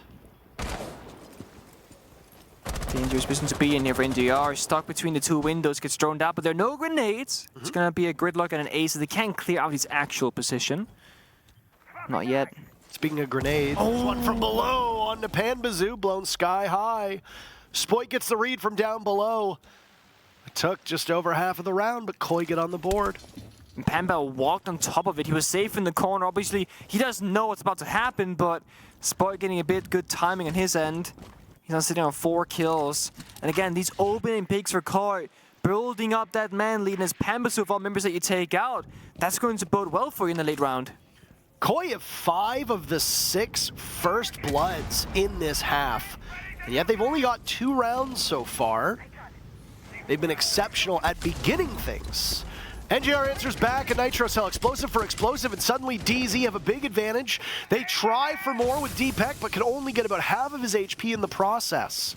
Dangerous position to be in here for NJR. Stuck between the two windows, gets thrown down, but there are no grenades. It's going to be a gridlock and an ace, so they can't clear out his actual position. Not yet. Speaking of grenades, one from below on the Panbazoo, blown sky high. Spoit gets the read from down below. It took just over half of the round, but Koi get on the board. And Pambal walked on top of it. He was safe in the corner. Obviously, he doesn't know what's about to happen, but Spoit getting a bit good timing on his end. He's now sitting on 4 kills. And again, these opening picks for Koi, building up that man lead, and as Pambazoo of all members that you take out, that's going to bode well for you in the late round. Koi have 5 of the 6 first bloods in this half, and yet they've only got 2 rounds so far. They've been exceptional at beginning things. NJR answers back, a Nitro Cell, explosive for explosive, and suddenly DZ have a big advantage. They try for more with Deepak, but can only get about half of his HP in the process.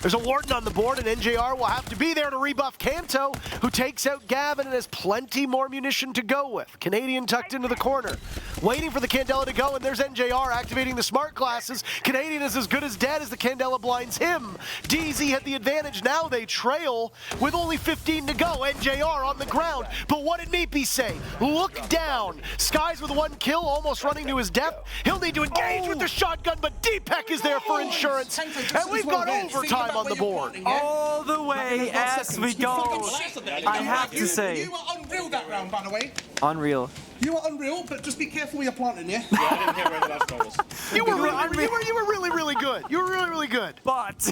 There's a Warden on the board, and NJR will have to be there to rebuff Kanto, who takes out Gavin and has plenty more munition to go with. Canadian tucked into the corner, waiting for the Candela to go, and there's NJR activating the smart glasses. Canadian is as good as dead as the Candela blinds him. DZ had the advantage. Now they trail with only 15 to go. NJR on the ground, but what did Meepy say? Look down. Skies with 1 kill, almost running to his death. He'll need to engage with the shotgun, but Deepak is there for insurance, and we've got overtime on the board. All the way as we go, I have to say, killed that round, by the way. Unreal. You were unreal, but just be careful where you're planting, yeah? Yeah, I didn't hear where the last goal was. You were really, really good. You were really, really good. But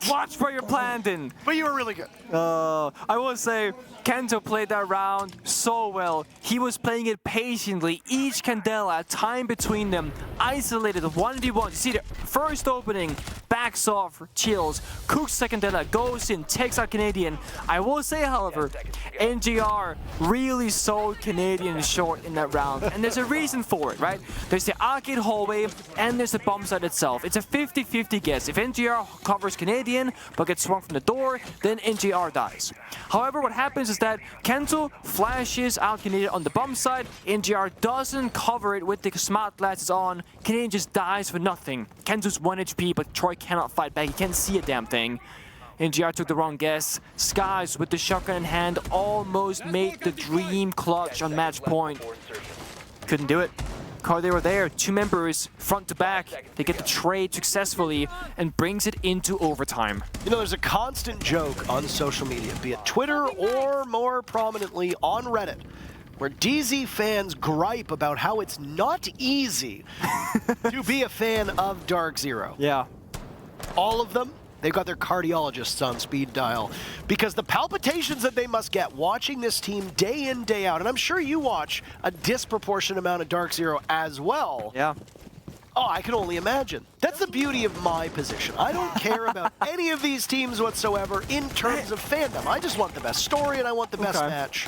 watch where you're planting. But you were really good. I will say, Kento played that round so well. He was playing it patiently. Each Candela, time between them, isolated 1v1. You see the first opening, backs off, chills. Cooks second Candela, goes in, takes out Canadian. I will say, however, NGR really sold Canadian short in that round. And there's a reason for it, right? There's the arcade hallway and there's the bomb site itself. It's a 50-50 guess. If NGR covers Canadian but gets swung from the door, then NGR dies. However, what happens is that Kento flashes out Canadian on the bomb side. NGR doesn't cover it with the smart glasses on. Canadian just dies for nothing. Kento's 1 HP, but Troy cannot fight back. He can't see a damn thing. NGR took the wrong guess. Skies with the shotgun in hand almost made the dream clutch on match point. Couldn't do it. They were there, 2 members, front to back. They get the trade successfully and brings it into overtime. You know, there's a constant joke on social media, be it Twitter or more prominently on Reddit, where DZ fans gripe about how it's not easy to be a fan of DarkZero. Yeah. All of them, they've got their cardiologists on speed dial because the palpitations that they must get watching this team day in, day out, and I'm sure you watch a disproportionate amount of DarkZero as well. Yeah. Oh, I can only imagine. That's the beauty of my position. I don't care about any of these teams whatsoever in terms of fandom. I just want the best story and I want the best match.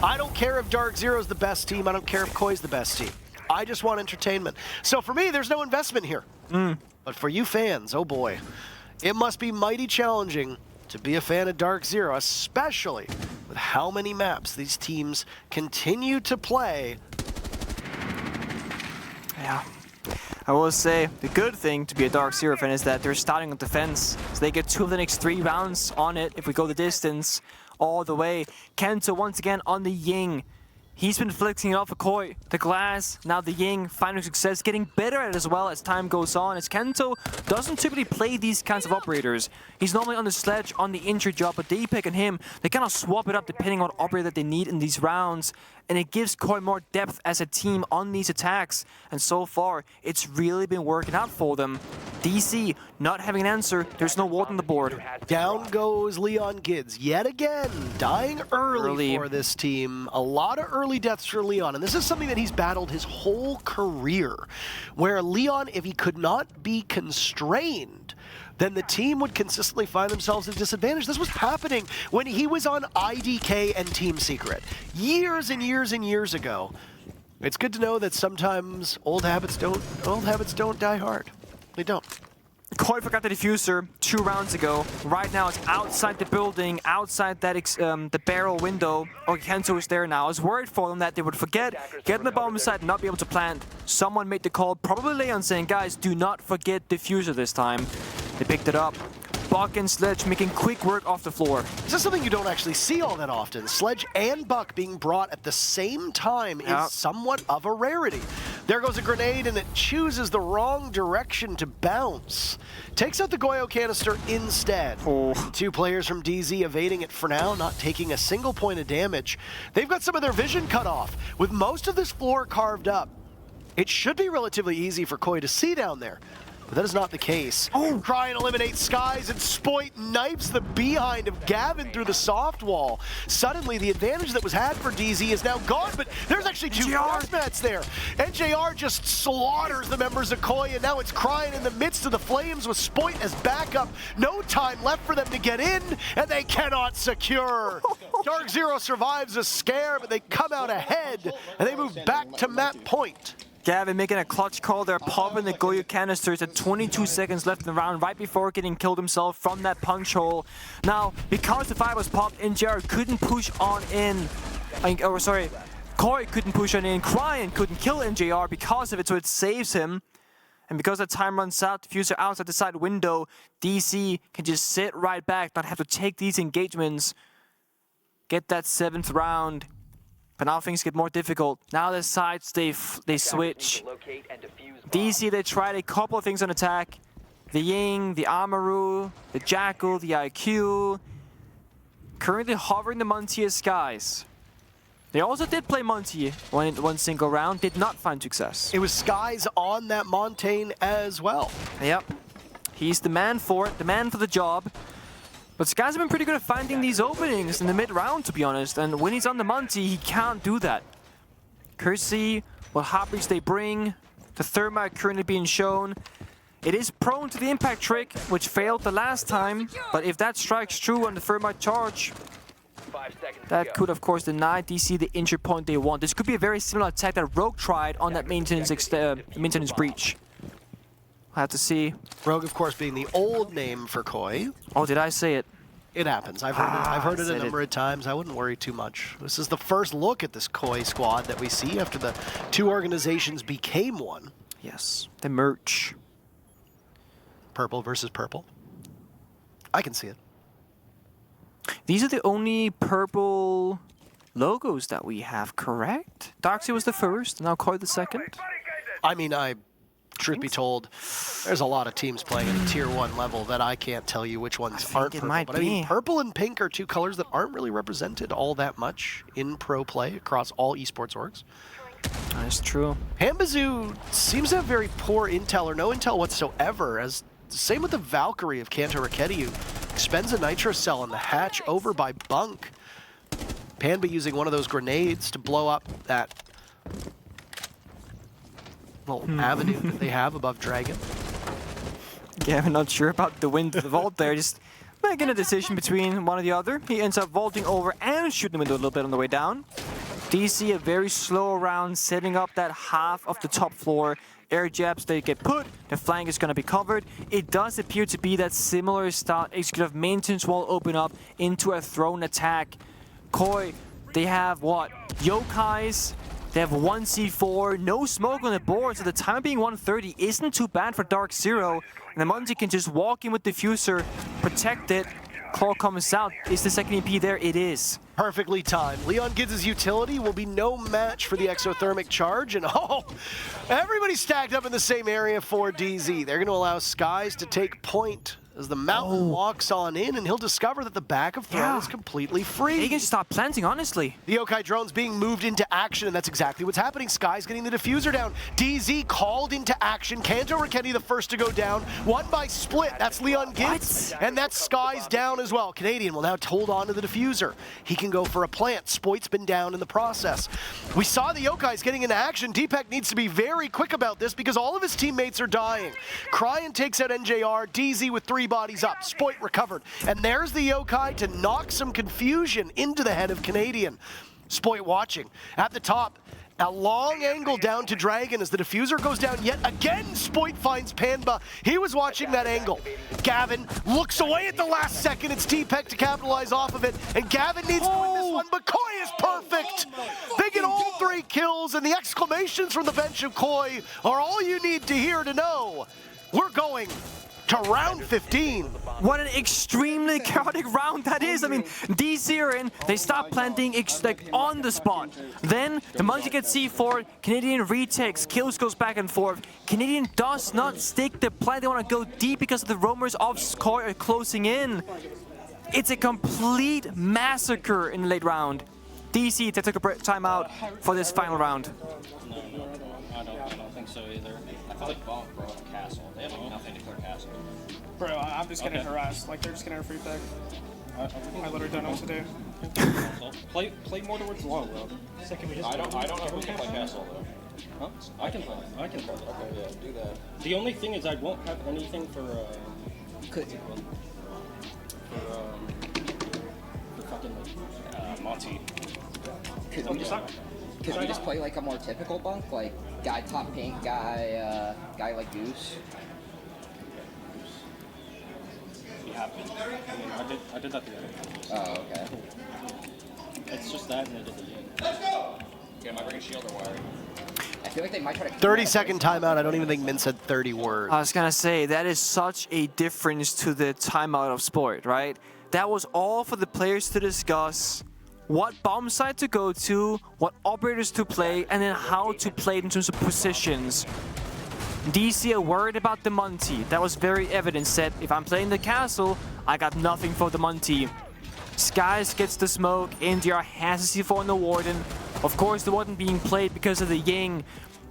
I don't care if DarkZero's the best team. I don't care if Koi's the best team. I just want entertainment. So for me, there's no investment here. But for you fans, oh boy. It must be mighty challenging to be a fan of DarkZero, especially with how many maps these teams continue to play. Yeah. I will say, the good thing to be a DarkZero fan is that they're starting on defense. So they get 2 of the next 3 rounds on it if we go the distance all the way. Kento once again on the Ying. He's been flexing it off of Koi, the glass, now the Ying, finding success, getting better at it as well as time goes on, as Kento doesn't typically play these kinds of operators. He's normally on the sledge, on the injury job, but Deepak and him, they kind of swap it up depending on what operator that they need in these rounds, and it gives Koi more depth as a team on these attacks, and so far, it's really been working out for them. DC not having an answer, there's no ward on the board. Down goes Leon Gids yet again, dying early for this team. A lot of early deaths for Leon, and this is something that he's battled his whole career, where Leon, if he could not be constrained, then the team would consistently find themselves at a disadvantage. This was happening when he was on IDK and Team Secret, years and years and years ago. It's good to know that sometimes old habits don't die hard. They don't. Koi forgot the diffuser 2 rounds ago. Right now it's outside the building, outside that the barrel window. Oh, Kento is there now. I was worried for them that they would forget, get in the bomb site and not be able to plant. Someone made the call, probably Leon, saying, guys, do not forget diffuser this time. They picked it up. Buck and Sledge making quick work off the floor. This is something you don't actually see all that often. Sledge and Buck being brought at the same time is somewhat of a rarity. There goes a grenade and it chooses the wrong direction to bounce. Takes out the Goyo canister instead. 2 players from DZ evading it for now, not taking a single point of damage. They've got some of their vision cut off. With most of this floor carved up, it should be relatively easy for Koi to see down there. But that is not the case. Cry and eliminates Skies, and Spoit knifes the behind of Gavin through the soft wall. Suddenly, the advantage that was had for DZ is now gone, but there's actually 2 crossmats there. NJR just slaughters the members of Koi, and now it's Crying in the midst of the flames with Spoit as backup. No time left for them to get in, and they cannot secure. DarkZero survives a scare, but they come out ahead, and they move back to map point. Gavin making a clutch call there, popping the Goyo canisters at 22 seconds left in the round, right before getting killed himself from that punch hole. Now, because the fire was popped, NJR couldn't push on in. Koi couldn't push on in. Crying couldn't kill NJR because of it, so it saves him. And because the time runs out, diffuser outside the side window, DC can just sit right back, not have to take these engagements. Get that 7th round. But now things get more difficult. Now the sides, they switch. DC, they tried a couple of things on attack. The Ying, the Amaru, the Jackal, the IQ. Currently hovering the Montreal skies. They also did play Monty one single round, did not find success. It was Skies on that Montaigne as well. Yep. He's the man for it, the man for the job. But Skies have been pretty good at finding these openings in the mid-round, to be honest. And when he's on the Monty, he can't do that. Kersey, what hobbies they bring. The Thermite currently being shown. It is prone to the impact trick, which failed the last time. But if that strikes true on the Thermite charge, 5 seconds to that go. could, of course, deny DC the injury point they want. This could be a very similar attack that Rogue tried on that maintenance breach. We'll have to see. Rogue, of course, being the old name for Koi. Oh, did I say it? It happens. I've heard it a said number of times. I wouldn't worry too much. This is the first look at this Koi squad that we see after the two organizations became one. Yes, the merch. Purple versus purple. I can see it. These are the only purple logos that we have, correct? DarkZero was the first, now Koi the second. I mean, truth be told, there's a lot of teams playing at a tier 1 level that I can't tell you which ones think aren't it purple. might But I mean, be. purple and pink are two colors that aren't really represented all that much in pro play across all esports orgs. That's true. Hambazoo seems to have very poor intel or no intel whatsoever, as same with the Valkyrie of Kanto Raketti, who expends a nitro cell on the hatch over by Bunk. Panba using one of those grenades to blow up that little avenue that they have above Dragon. Yeah, I'm not sure about the wind to the vault there. Just making a decision between one or the other. He ends up vaulting over and shooting the window a little bit on the way down. DC, a very slow round, setting up that half of the top floor. Air jabs, they get put, the flank is going to be covered. It does appear to be that similar style executive maintenance wall open up into a thrown attack. Koi, they have what? Yokais, they have 1C4, no smoke on the board, so the time being 130 isn't too bad for DarkZero. And the Monty can just walk in with Diffuser, protect it. Claw comes out. Is the second EP there? It is. Perfectly timed. Leon Gids' utility will be no match for the exothermic charge, and everybody's stacked up in the same area for DZ. They're going to allow Skies to take point as the mountain walks on in, and he'll discover that the back of Throne is completely free. He can just stop planting, honestly. The Yokai drone's being moved into action, and that's exactly what's happening. Sky's getting the diffuser down. DZ called into action. Kanto Raketti the first to go down. One by split. That's Leon Gids. And that's Sky's down as well. Canadian will now hold on to the diffuser. He can go for a plant. Spoit's been down in the process. We saw the Yokais getting into action. Deepak needs to be very quick about this because all of his teammates are dying. Cryan takes out NJR. DZ with 3 bodies up. Spoit recovered. And there's the Yokai to knock some confusion into the head of Canadian. Spoit watching. At the top, a long angle down to Dragon as the diffuser goes down yet again. Spoit finds Panba. He was watching that angle. Gavin looks away at the last second. It's Deepak to capitalize off of it. And Gavin needs to win this one, but Koi is perfect. They get all 3 kills, and the exclamations from the bench of Koi are all you need to hear to know we're going to round 15. What an extremely chaotic round that is. I mean, DZ in, they stop planting like on the spot. Then the Monkey gets C4, Canadian retakes, kills goes back and forth. Canadian does not stick the plant. They want to go deep because of the roamers of Koi are closing in. It's a complete massacre in the late round. DC, they took a timeout for this final round. I don't think so either. I feel like Bomb broke Castle. They have like nothing to clear Castle. Bro, I'm just getting harassed. Like, they're just getting a free pick. I literally don't know what to do. Play more towards long, bro. I don't know who can play Castle though. Huh? I can play. Okay, yeah, do that. The only thing is I won't have anything for fucking Monty. Could we just play like a more typical bunk, like guy top pink, guy like Goose? You have been. I mean, I did that the other day. Oh, okay. It's just that and I did the game. Let's go! Yeah, am I bringing shield or wire? I feel like they might try to. 30-second timeout. I don't even think Min said 30 words. I was gonna say, that is such a difference to the timeout of sport, right? That was all for the players to discuss what bomb site to go to, what operators to play, and then how to play it in terms of positions. DC are worried about the Monty. That was very evident. Said, if I'm playing the castle, I got nothing for the Monty. Skies gets the smoke, NDR has a C4 on the Warden. Of course, they wasn't being played because of the Ying.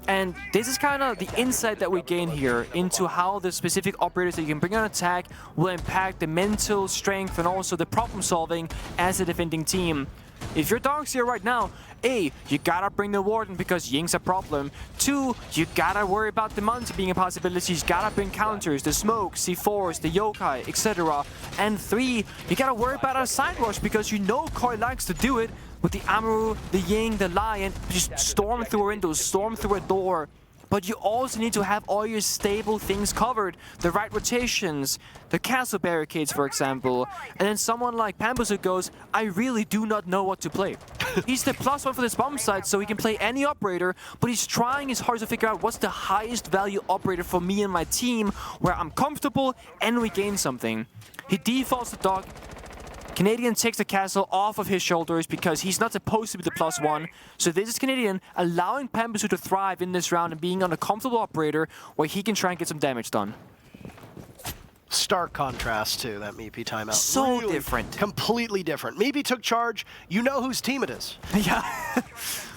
And this is kind of the insight that we gain here into how the specific operators that you can bring on attack will impact the mental strength and also the problem solving as a defending team. If you're DarkZero right now, A, you gotta bring the Warden because Ying's a problem. 2, you gotta worry about the Monty being a possibility. You gotta bring counters, the smoke, C4s, the yokai, etc. And 3, you gotta worry about a side rush because you know Koi likes to do it with the Amaru, the Ying, the Lion. Just storm through a window, storm through a door. But you also need to have all your stable things covered. The right rotations, the castle barricades, for example. And then someone like Pampus who goes, I really do not know what to play. He's the +1 for this bomb site, so he can play any operator, but he's trying his hardest to figure out what's the highest value operator for me and my team, where I'm comfortable and we gain something. He defaults to Dog. Canadian takes the castle off of his shoulders because he's not supposed to be the +1. So this is Canadian allowing Pambisu to thrive in this round and being on a comfortable operator where he can try and get some damage done. Stark contrast to that Meepy timeout. So really different. Completely different. Meepy took charge. You know whose team it is. Yeah.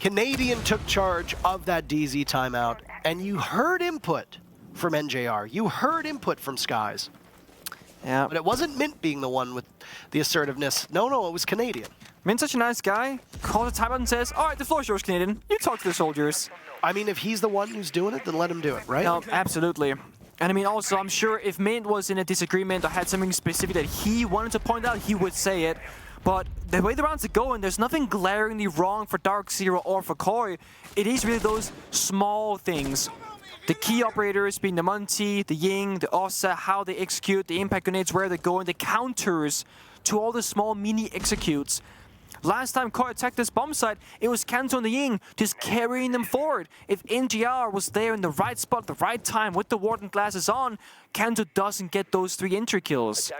Canadian took charge of that DZ timeout, and you heard input from NJR. You heard input from Skies. Yeah. But it wasn't Mint being the one with the assertiveness. No, it was Canadian. Mint's such a nice guy. Calls a timeout and says, all right, the floor's yours, Canadian. You talk to the soldiers. I mean, if he's the one who's doing it, then let him do it, right? No, absolutely. And I mean, also, I'm sure if Mint was in a disagreement or had something specific that he wanted to point out, he would say it. But the way the rounds are going, there's nothing glaringly wrong for DarkZero or for Koi. It is really those small things. The key operators being the Monty, the Ying, the Ossa, how they execute, the impact grenades, where they're going, the counters to all the small mini executes. Last time Koi attacked this bomb site, it was Kanto and the Ying just carrying them forward. If NGR was there in the right spot at the right time with the Warden glasses on, Kanto doesn't get those 3 entry kills.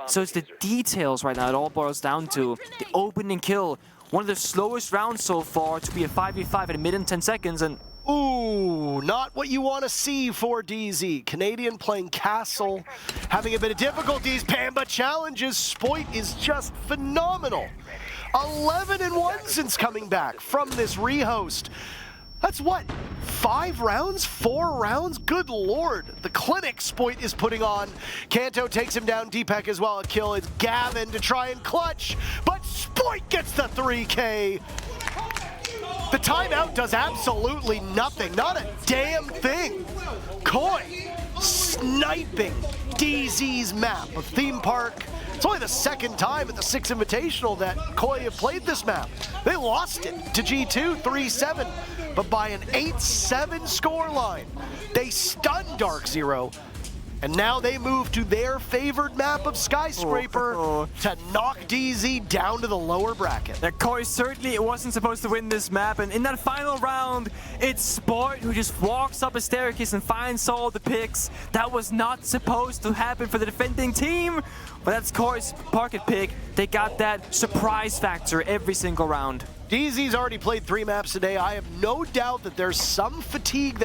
So it's the details right now it all boils down to. The opening kill, one of the slowest rounds so far to be a 5v5 at a minute and 10 seconds, and ooh, not what you want to see for DZ. Canadian playing Castle, having a bit of difficulties. Pamba challenges. Spoit is just phenomenal. 11-1 since coming back from this rehost. That's what, 5 rounds? 4 rounds? Good lord. The clinic Spoit is putting on. Kanto takes him down. Deepak as well. A kill. It's Gavin to try and clutch, but Spoit gets the 3K. The timeout does absolutely nothing, not a damn thing. Koi sniping DZ's map of Theme Park. It's only the 2nd time at the 6th Invitational that Koi have played this map. They lost it to G2 3-7, but by an 8-7 scoreline, they stunned DarkZero. And now they move to their favored map of Skyscraper to knock DZ down to the lower bracket. That Koi certainly wasn't supposed to win this map, and in that final round, it's Sport who just walks up a staircase and finds all the picks. That was not supposed to happen for the defending team, but that's Koi's pocket pick. They got that surprise factor every single round. DZ's already played 3 maps today. I have no doubt that there's some fatigue that